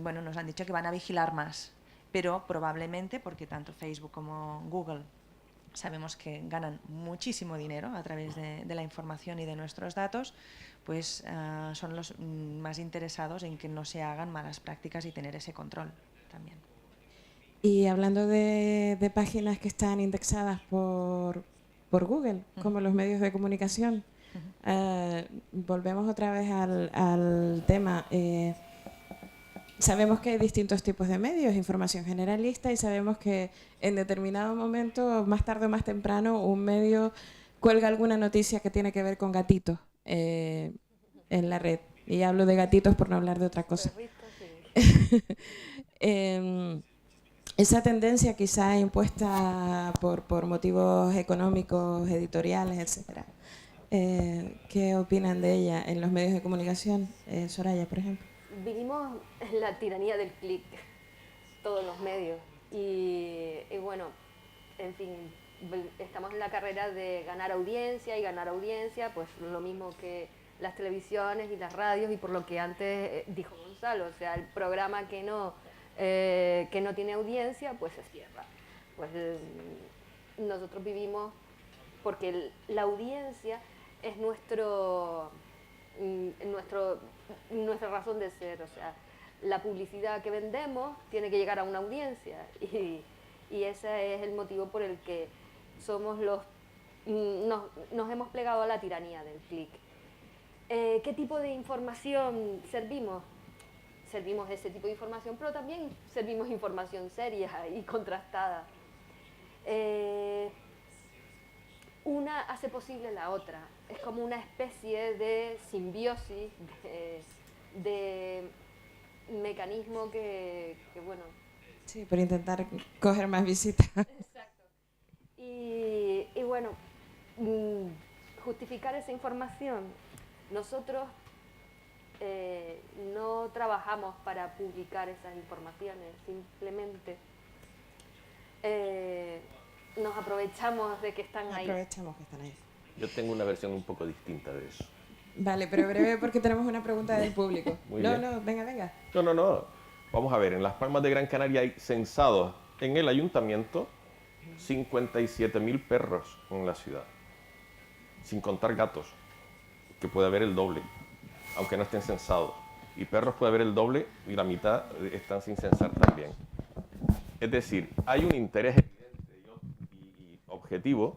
bueno, nos han dicho que van a vigilar más, pero probablemente porque tanto Facebook como Google sabemos que ganan muchísimo dinero a través de la información y de nuestros datos, pues son los más interesados en que no se hagan malas prácticas y tener ese control también. Y hablando de páginas que están indexadas por Google, como los medios de comunicación, volvemos otra vez al tema. Sabemos que hay distintos tipos de medios, información generalista, y sabemos que en determinado momento, más tarde o más temprano, un medio cuelga alguna noticia que tiene que ver con gatitos en la red. Y hablo de gatitos por no hablar de otra cosa. Esa tendencia quizá impuesta por motivos económicos, editoriales, etcétera. ¿Qué opinan de ella en los medios de comunicación? Soraya, por ejemplo. Vivimos la tiranía del clic, todos los medios. Y bueno, en fin, estamos en la carrera de ganar audiencia y ganar audiencia, pues lo mismo que las televisiones y las radios, y por lo que antes dijo Gonzalo, o sea, el programa que no tiene audiencia, pues se cierra. Pues nosotros vivimos porque la audiencia es nuestra razón de ser, o sea, la publicidad que vendemos tiene que llegar a una audiencia y ese es el motivo por el que somos nos hemos plegado a la tiranía del clic. ¿Qué tipo de información servimos? Servimos ese tipo de información, pero también servimos información seria y contrastada. una hace posible la otra. Es como una especie de simbiosis, de mecanismo que bueno. Sí, por intentar coger más visitas. Exacto. Y bueno, justificar esa información. Nosotros no trabajamos para publicar esas informaciones, simplemente nos aprovechamos de que están ahí. Aprovechamos que están ahí. Yo tengo una versión un poco distinta de eso. Vale, pero breve porque tenemos una pregunta del público. Muy bien. No, venga. No. Vamos a ver, en Las Palmas de Gran Canaria hay censados en el ayuntamiento 57.000 perros en la ciudad, sin contar gatos, que puede haber el doble, aunque no estén censados. Y perros puede haber el doble y la mitad están sin censar también. Es decir, hay un interés evidente y objetivo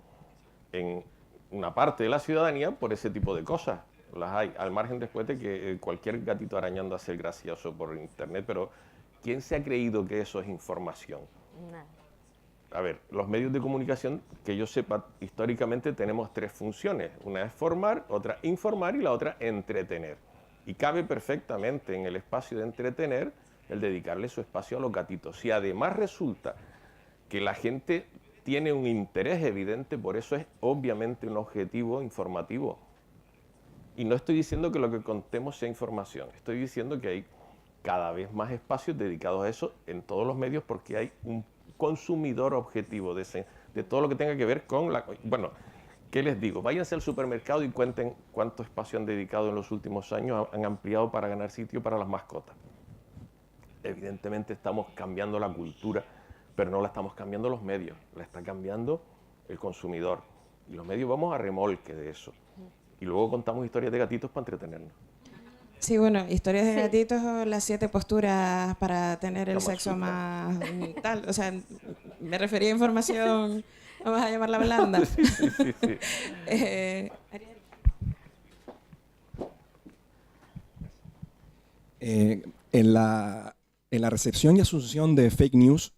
en una parte de la ciudadanía por ese tipo de cosas. Las hay, al margen después de que cualquier gatito arañando hace el gracioso por internet, pero ¿quién se ha creído que eso es información? Nada. A ver, los medios de comunicación, que yo sepa, históricamente tenemos tres funciones. Una es formar, otra informar y la otra entretener. Y cabe perfectamente en el espacio de entretener el dedicarle su espacio a los gatitos. Si además resulta que la gente tiene un interés evidente, por eso es obviamente un objetivo informativo. Y no estoy diciendo que lo que contemos sea información, estoy diciendo que hay cada vez más espacios dedicados a eso en todos los medios porque hay un consumidor objetivo de todo lo que tenga que ver con la... Bueno, ¿qué les digo? Váyanse al supermercado y cuenten cuánto espacio han dedicado en los últimos años, han ampliado para ganar sitio para las mascotas. Evidentemente estamos cambiando la cultura, pero no la estamos cambiando los medios, la está cambiando el consumidor. Y los medios vamos a remolque de eso. Y luego contamos historias de gatitos para entretenernos. Sí, bueno, historias de gatitos o las 7 posturas para tener el sexo más tal. O sea, me refería a información, vamos a llamarla blanda. Sí. Ariel. En la recepción y asunción de fake news,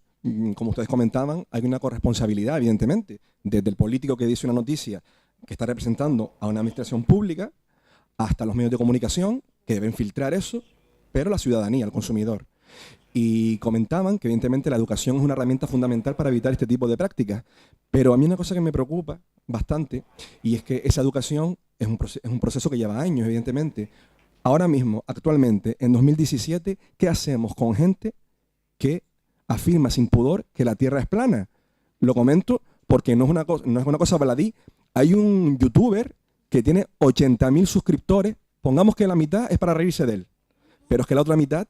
como ustedes comentaban, hay una corresponsabilidad, evidentemente, desde el político que dice una noticia que está representando a una administración pública hasta los medios de comunicación que deben filtrar eso, pero la ciudadanía, el consumidor. Y comentaban que evidentemente la educación es una herramienta fundamental para evitar este tipo de prácticas, pero a mí una cosa que me preocupa bastante y es que esa educación es un proceso que lleva años, evidentemente. Ahora mismo, actualmente, en 2017, ¿qué hacemos con gente que afirma sin pudor que la Tierra es plana? Lo comento porque no es una cosa baladí. Hay un youtuber que tiene 80.000 suscriptores, pongamos que la mitad es para reírse de él, pero es que la otra mitad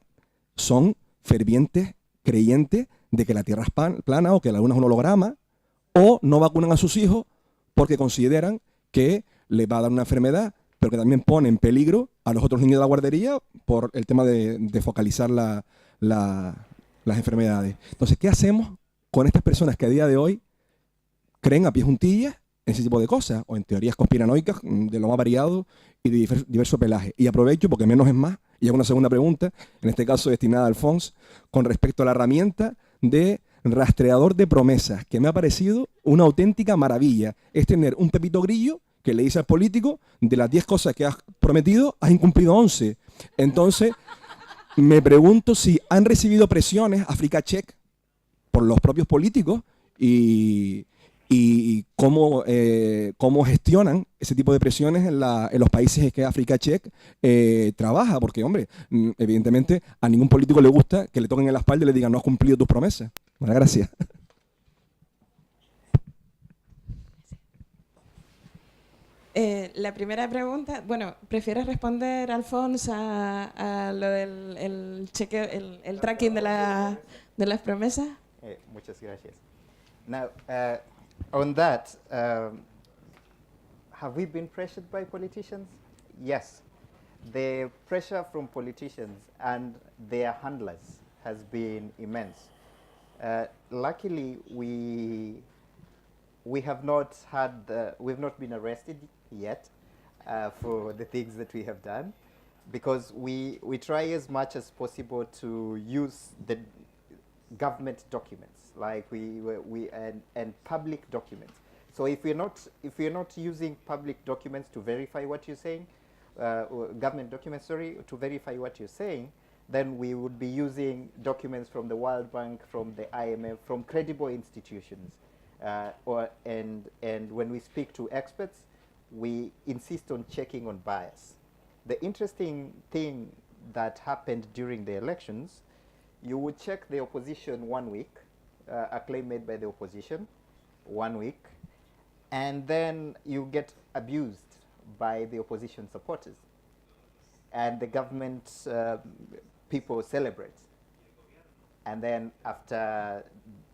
son fervientes creyentes de que la Tierra es plana o que la Luna es un holograma, o no vacunan a sus hijos porque consideran que les va a dar una enfermedad, pero que también pone en peligro a los otros niños de la guardería por el tema de focalizar las enfermedades. Entonces, ¿qué hacemos con estas personas que a día de hoy creen a pie juntillas en ese tipo de cosas, o en teorías conspiranoicas de lo más variado y de diverso pelaje? Y aprovecho, porque menos es más, y hago una segunda pregunta, en este caso destinada a Alfons, con respecto a la herramienta de rastreador de promesas, que me ha parecido una auténtica maravilla. Es tener un pepito grillo que le dice al político, de las 10 cosas que has prometido, has incumplido 11. Entonces, me pregunto si han recibido presiones Africa Check por los propios políticos y cómo gestionan ese tipo de presiones en los países en que Africa Check trabaja, porque, hombre, evidentemente a ningún político le gusta que le toquen en la espalda y le digan no has cumplido tus promesas. Muchas gracias. La primera pregunta, bueno, ¿prefieres responder, Alfons, a lo del chequeo, el tracking de las promesas? Muchas gracias. Now, on that, have we been pressured by politicians? Yes. The pressure from politicians and their handlers has been immense. Luckily, we have not had, we've not been arrested yet for the things that we have done, because we try as much as possible to use the government documents, like and public documents. So if you're not using public documents to verify what you're saying, or government documents, sorry, to verify what you're saying, then we would be using documents from the World Bank, from the IMF, from credible institutions. And when we speak to experts, we insist on checking on bias. The interesting thing that happened during the elections, you would check the opposition 1 week, a claim made by the opposition, 1 week, and then you get abused by the opposition supporters. And the government people celebrate. And then after,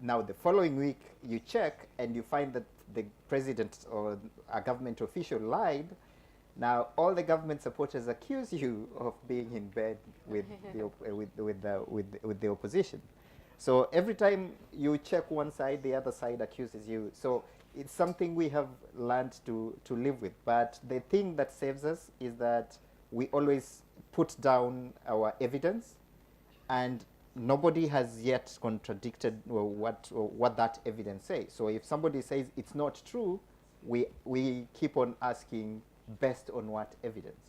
now the following week, you check and you find that the president or a government official lied. Now all the government supporters accuse you of being in bed with the opposition. So every time you check one side, the other side accuses you. So it's something we have learned to live with. But the thing that saves us is that we always put down our evidence, and nobody has yet contradicted what that evidence says. So if somebody says it's not true, we keep on asking based on what evidence?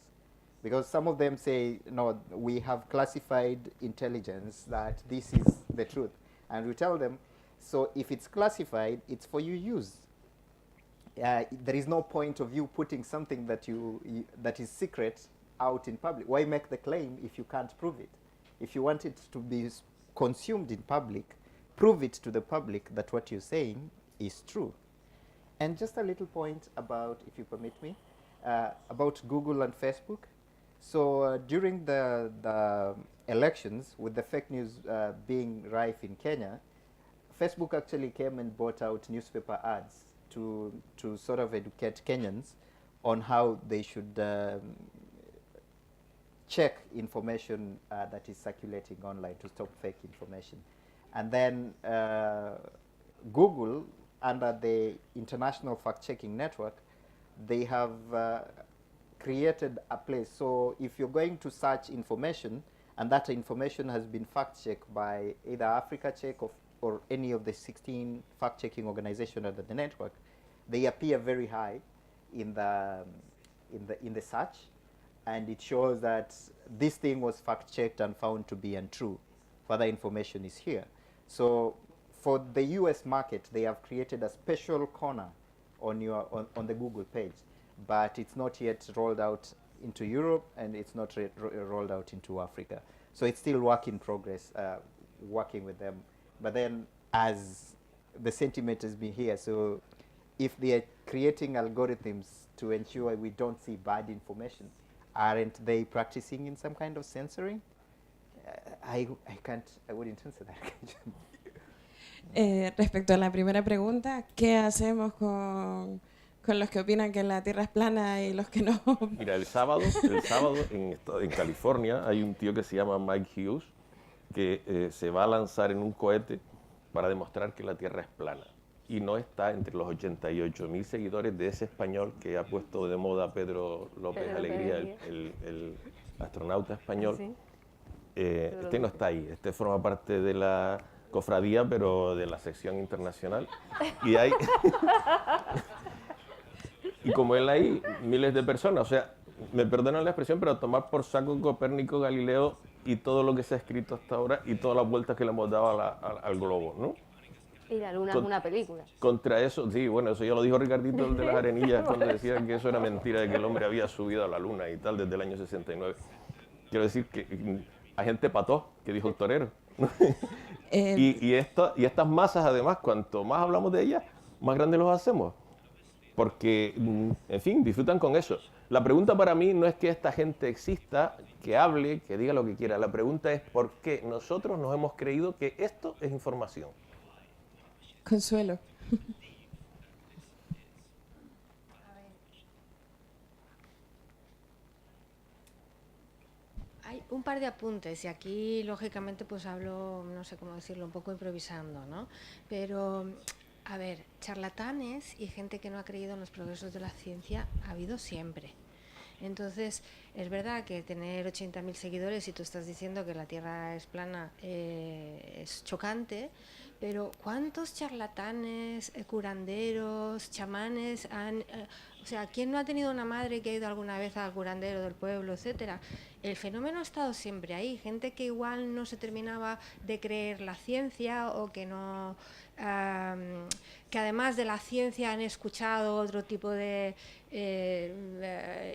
Because some of them say, no, we have classified intelligence that this is the truth. And we tell them, so if it's classified, it's for your use. There is no point of you putting something that that is secret out in public. Why make the claim if you can't prove it? If you want it to be consumed in public, prove it to the public that what you're saying is true. And just a little point about, if you permit me, about Google and Facebook. So during the elections, with the fake news being rife in Kenya, Facebook actually came and bought out newspaper ads to sort of educate Kenyans on how they should check information that is circulating online to stop fake information. And then Google, under the International Fact-Checking Network, they have created a place. So if you're going to search information and that information has been fact-checked by either Africa Check or any of the 16 fact-checking organizations under the network, they appear very high in the search, and it shows that this thing was fact-checked and found to be untrue. Further information is here. So for the US market, they have created a special corner on the Google page, but it's not yet rolled out into Europe, and it's not rolled out into Africa. So it's still work in progress, working with them. But then, as the sentiment has been here, so if they are creating algorithms to ensure we don't see bad information, aren't they practicing in some kind of censoring? I wouldn't answer that question. Respecto a la primera pregunta, ¿qué hacemos con los que opinan que la Tierra es plana y los que no? Mira, el sábado en California hay un tío que se llama Mike Hughes que se va a lanzar en un cohete para demostrar que la Tierra es plana. Y no está entre los 88.000 seguidores de ese español que ha puesto de moda Pedro López Alegría, el astronauta español. Sí. Este no está ahí, este forma parte de la cofradía, pero de la sección internacional. Y hay... y como él hay miles de personas, o sea, me perdonan la expresión, pero tomar por saco Copérnico, Galileo y todo lo que se ha escrito hasta ahora y todas las vueltas que le hemos dado al globo, ¿no? Y la luna es una película. Contra eso, sí, bueno, eso ya lo dijo Ricardito, el de las Arenillas, cuando decía que eso era mentira, de que el hombre había subido a la luna y tal, desde el año 69. Quiero decir que hay gente pató, que dijo el torero. y estas masas, además, cuanto más hablamos de ellas, más grandes los hacemos. Porque, en fin, disfrutan con eso. La pregunta para mí no es que esta gente exista, que hable, que diga lo que quiera. La pregunta es por qué nosotros nos hemos creído que esto es información. Consuelo. Hay un par de apuntes y aquí, lógicamente, pues hablo, no sé cómo decirlo, un poco improvisando, ¿no? Pero, a ver, charlatanes y gente que no ha creído en los progresos de la ciencia ha habido siempre. Entonces, Es verdad que tener 80.000 seguidores y tú estás diciendo que la Tierra es plana es chocante, pero ¿cuántos charlatanes, curanderos, chamanes han... o sea, ¿quién no ha tenido una madre que ha ido alguna vez al curandero del pueblo, etcétera? El fenómeno ha estado siempre ahí. Gente que igual no se terminaba de creer la ciencia o que no... que además de la ciencia han escuchado otro tipo de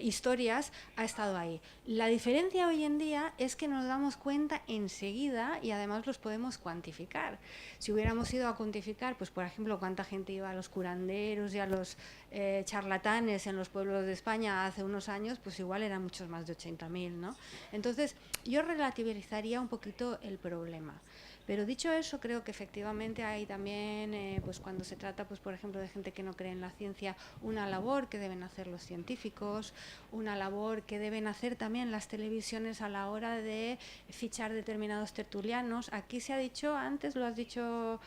historias, ha estado ahí. La diferencia hoy en día es que nos damos cuenta enseguida y además los podemos cuantificar. Si hubiéramos ido a cuantificar, pues por ejemplo, cuánta gente iba a los curanderos y a los charlatanes en los pueblos de España hace unos años, pues igual eran muchos más de 80.000, ¿no? Entonces, yo relativizaría un poquito el problema. Pero dicho eso, creo que efectivamente hay también, pues cuando se trata, pues por ejemplo, de gente que no cree en la ciencia, una labor que deben hacer los científicos, una labor que deben hacer también las televisiones a la hora de fichar determinados tertulianos. Aquí se ha dicho, antes lo has dicho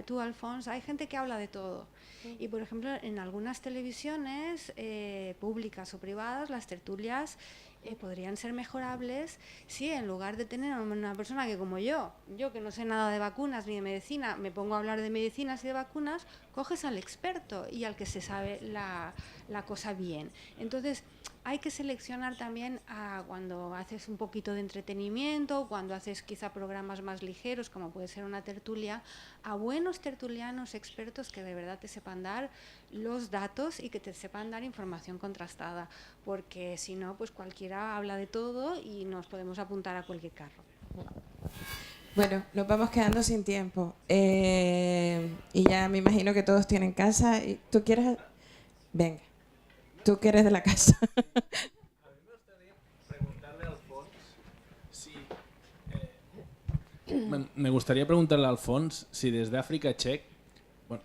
tú, Alfons, hay gente que habla de todo. Y por ejemplo, en algunas televisiones públicas o privadas, las tertulias podrían ser mejorables si en lugar de tener una persona que como yo que no sé nada de vacunas ni de medicina, me pongo a hablar de medicinas y de vacunas, coges al experto y al que se sabe la cosa bien. Entonces hay que seleccionar también cuando haces un poquito de entretenimiento, cuando haces quizá programas más ligeros, como puede ser una tertulia, a buenos tertulianos expertos que de verdad te sepan dar los datos y que te sepan dar información contrastada, porque si no, pues cualquiera habla de todo y nos podemos apuntar a cualquier carro. Bueno, nos vamos quedando sin tiempo. Y ya me imagino que todos tienen casa. ¿Tú quieres? Venga. Tú que eres de la casa. A mí me gustaría preguntarle a Alfons si... me gustaría preguntarle a Alfons si desde África Check, bueno,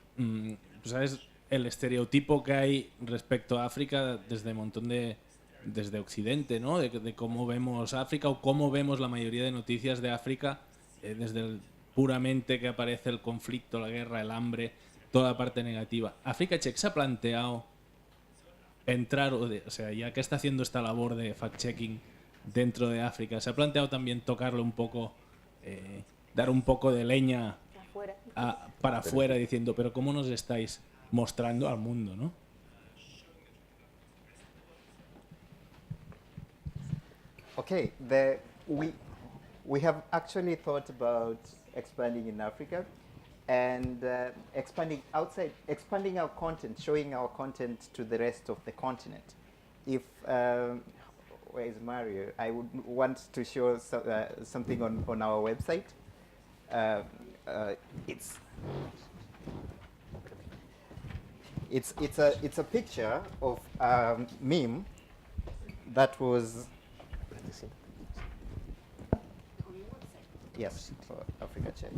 ¿sabes el estereotipo que hay respecto a África desde Occidente, ¿no? De cómo vemos África o cómo vemos la mayoría de noticias de África, desde el puramente que aparece el conflicto, la guerra, el hambre, toda la parte negativa. ¿África Check se ha planteado entrar, o sea, ya que está haciendo esta labor de fact-checking dentro de África, se ha planteado también tocarlo un poco, dar un poco de leña para afuera, diciendo, pero cómo nos estáis mostrando al mundo, ¿no? Okay, we have actually thought about expanding in Africa and expanding our content, showing our content to the rest of the continent. If where is Mario? I would want to show something on our website. It's a picture of meme that was yes for Africa Check.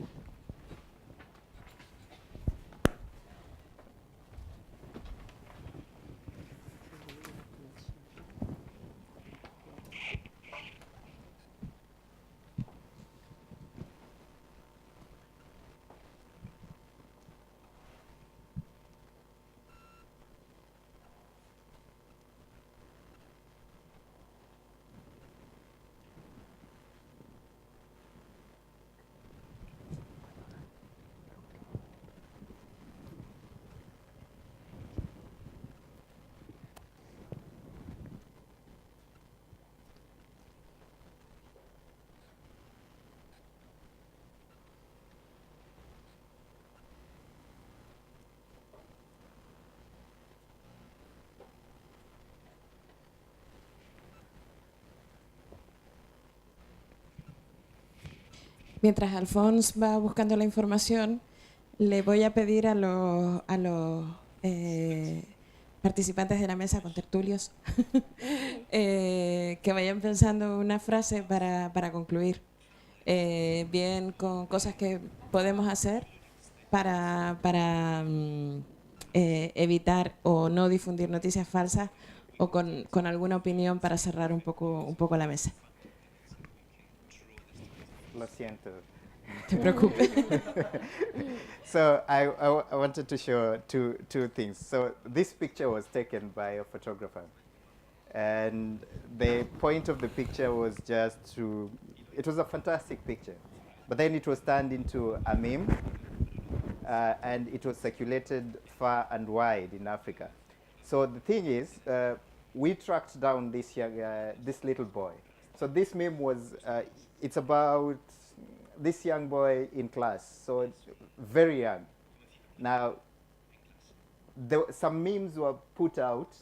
Mientras Alfons va buscando la información, le voy a pedir a los participantes de la mesa con tertulios que vayan pensando una frase para concluir. Bien con cosas que podemos hacer para evitar o no difundir noticias falsas o con alguna opinión para cerrar un poco la mesa. Lo siento. Te preocupes. So I wanted to show two things. So this picture was taken by a photographer. And the point of the picture was just to, it was a fantastic picture. But then it was turned into a meme, and it was circulated far and wide in Africa. So the thing is, we tracked down this young, this little boy. So this meme was, it's about this young boy in class, so it's very young. Now, some memes were put out,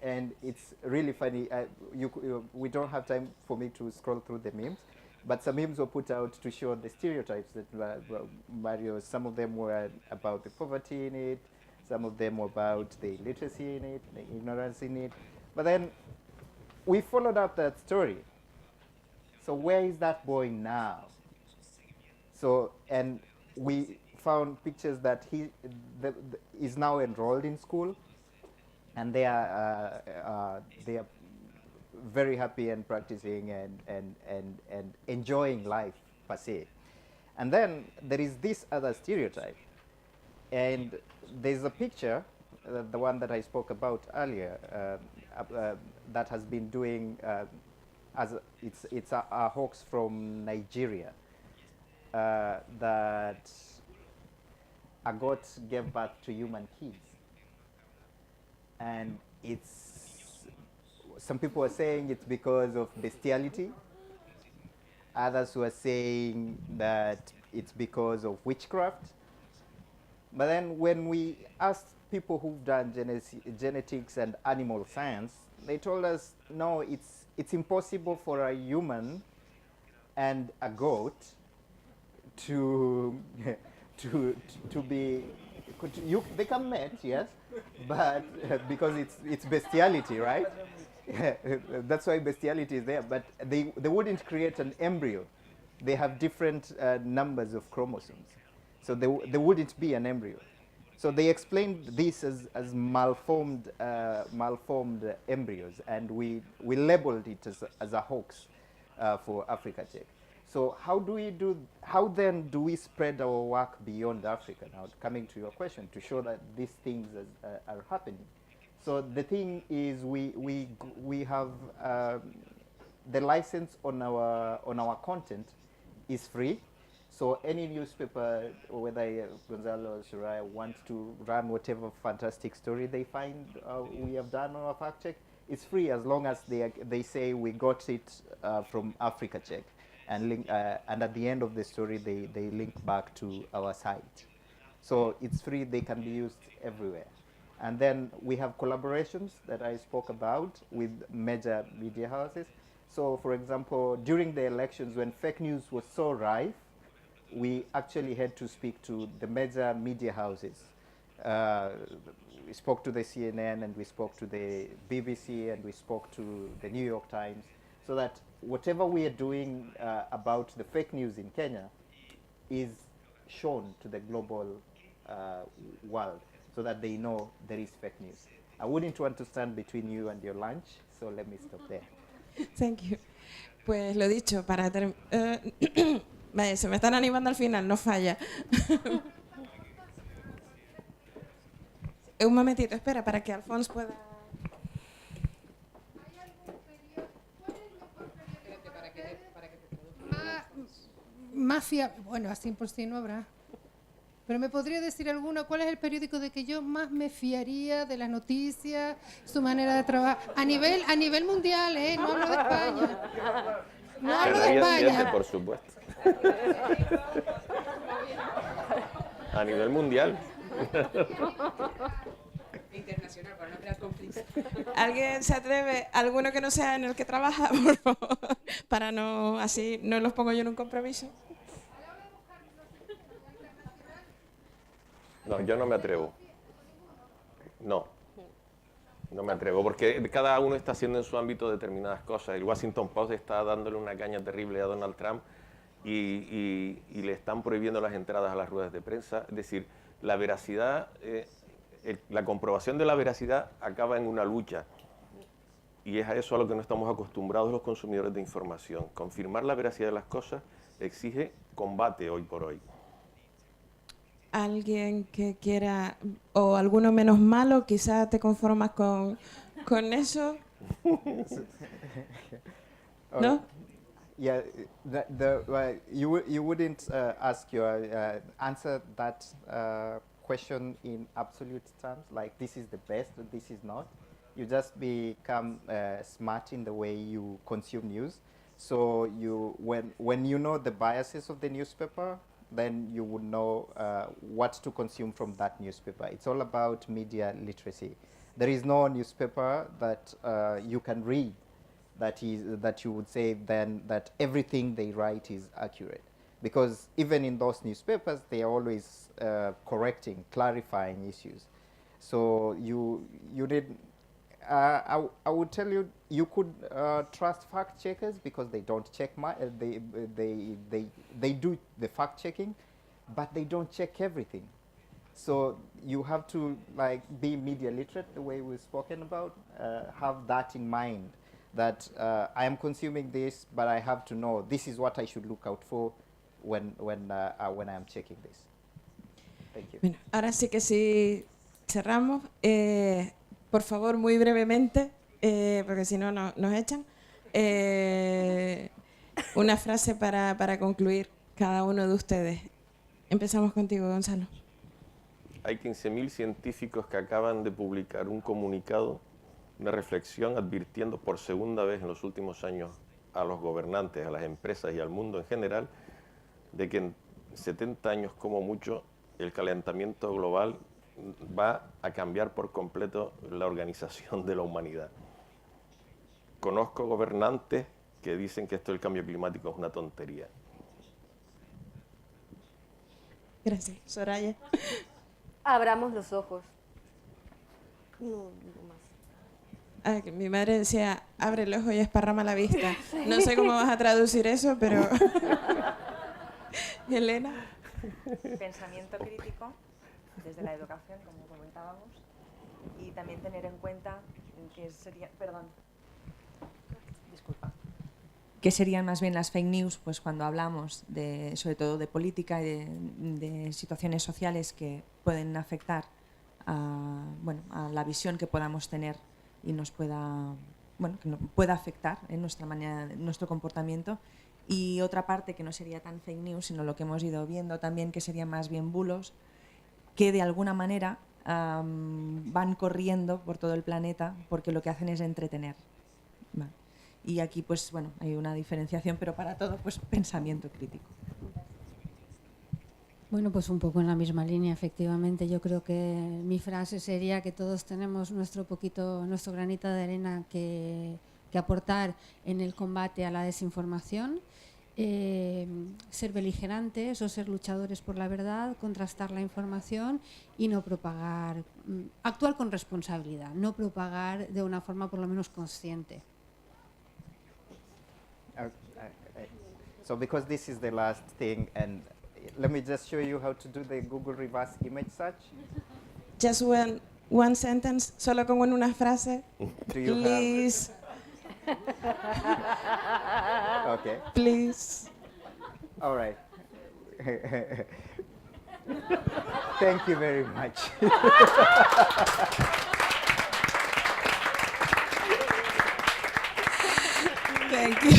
and it's really funny. We don't have time for me to scroll through the memes, but some memes were put out to show the stereotypes that Mario, some of them were about the poverty in it, some of them were about the illiteracy in it, the ignorance in it. But then we followed up that story. So where is that boy now? So, and we found pictures that he is now enrolled in school, and they are very happy and practicing and enjoying life per se. And then there is this other stereotype, and there's a picture, the one that I spoke about earlier, that has been doing it's a hoax from Nigeria, that a goat gave birth to human kids. And some people are saying it's because of bestiality. Others were saying that it's because of witchcraft. But then when we asked people who've done genetics and animal science, they told us, no, it's impossible for a human and a goat to be, they can mate, yes, but because it's bestiality, right? That's why bestiality is there, but they wouldn't create an embryo. They have different numbers of chromosomes, so there wouldn't be an embryo. So they explained this as malformed embryos, and we labeled it as a hoax for Africa Check. So how then do we spread our work beyond Africa? Now, coming to your question, to show that these things are happening. So the thing is, we have the license on our content is free. So any newspaper, whether Gonzalo or Soraya, wants to run whatever fantastic story they find we have done on our fact check, it's free as long as they say we got it from Africa Check. And at the end of the story, they link back to our site. So it's free, they can be used everywhere. And then we have collaborations that I spoke about with major media houses. So for example, during the elections, when fake news was so rife, we actually had to speak to the major media houses. We spoke to the CNN, and we spoke to the BBC, and we spoke to the New York Times, so that whatever we are doing about the fake news in Kenya is shown to the global world, so that they know there is fake news. I wouldn't want to stand between you and your lunch, so let me stop there. Thank you. Pues lo dicho, para vaya, se me están animando al final, no falla. Un momentito, espera, para que Alfonso pueda... Más fiable, bueno, así por sí no habrá. Pero me podría decir alguno, ¿cuál es el periódico de que yo más me fiaría de las noticias, su manera de trabajar? A nivel mundial, no hablo de España. No hablo de España. Por supuesto. A nivel mundial. Internacional, para no crear conflictos. ¿Alguien se atreve? ¿Alguno que no sea en el que trabaja, por favor? Para no, así no los pongo yo en un compromiso. No, yo no me atrevo. No me atrevo, porque cada uno está haciendo en su ámbito determinadas cosas. El Washington Post está dándole una caña terrible a Donald Trump y le están prohibiendo las entradas a las ruedas de prensa. Es decir, la veracidad, la comprobación de la veracidad acaba en una lucha. Y es a eso a lo que no estamos acostumbrados los consumidores de información. Confirmar la veracidad de las cosas exige combate hoy por hoy. Alguien que quiera, o alguno menos malo, quizás te conformas con eso. No? Yeah, you wouldn't answer that question in absolute terms, like this is the best, this is not. You just become smart in the way you consume news. So when you know the biases of the newspaper, then you would know what to consume from that newspaper. It's all about media literacy. There is no newspaper that you can read that you would say then that everything they write is accurate. Because even in those newspapers, they are always correcting, clarifying issues. So you did. I would tell you, you could trust fact checkers because they don't check they do the fact checking, but they don't check everything. So you have to like be media literate, the way we've spoken about. Have that in mind, that I am consuming this, but I have to know this is what I should look out for when I am checking this. Thank you. Bueno, ahora sí que sí cerramos. Por favor, muy brevemente, porque si no nos echan. Una frase para concluir cada uno de ustedes. Empezamos contigo, Gonzalo. Hay 15.000 científicos que acaban de publicar un comunicado, una reflexión advirtiendo por segunda vez en los últimos años a los gobernantes, a las empresas y al mundo en general, de que en 70 años como mucho el calentamiento global va a cambiar por completo la organización de la humanidad. Conozco gobernantes que dicen que esto del cambio climático es una tontería. Gracias. Soraya. Abramos los ojos. No más. Mi madre decía, abre el ojo y esparrama la vista. No sé cómo vas a traducir eso, pero... Elena. Pensamiento crítico desde la educación, como comentábamos, y también tener en cuenta que serían más bien las fake news, pues cuando hablamos sobre todo de política y de situaciones sociales que pueden afectar a la visión que podamos tener y nos pueda afectar en nuestra manera, nuestro comportamiento. Y otra parte que no sería tan fake news, sino lo que hemos ido viendo también, que serían más bien bulos, que de alguna manera van corriendo por todo el planeta porque lo que hacen es entretener. Vale. Y aquí pues bueno, hay una diferenciación, pero para todo pues pensamiento crítico. Bueno, pues un poco en la misma línea, efectivamente. Yo creo que mi frase sería que todos tenemos nuestro granito de arena que aportar en el combate a la desinformación. Ser beligerantes o ser luchadores por la verdad, contrastar la información y no propagar, actuar con responsabilidad, no propagar de una forma por lo menos consciente. So because this is the last thing, and let me just show you how to do the Google reverse image search. Just one sentence, solo con una frase. Please. Okay. Please. All right. Thank you very much. Thank you.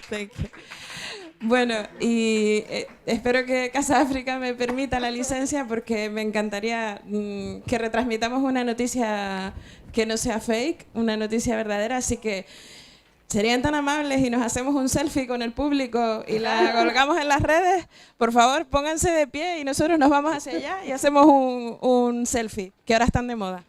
Thank you. Bueno, y espero que Casa África me permita la licencia porque me encantaría que retransmitamos una noticia que no sea fake, una noticia verdadera, así que serían tan amables y nos hacemos un selfie con el público y la colgamos en las redes. Por favor, pónganse de pie y nosotros nos vamos hacia allá y hacemos un selfie, que ahora están de moda.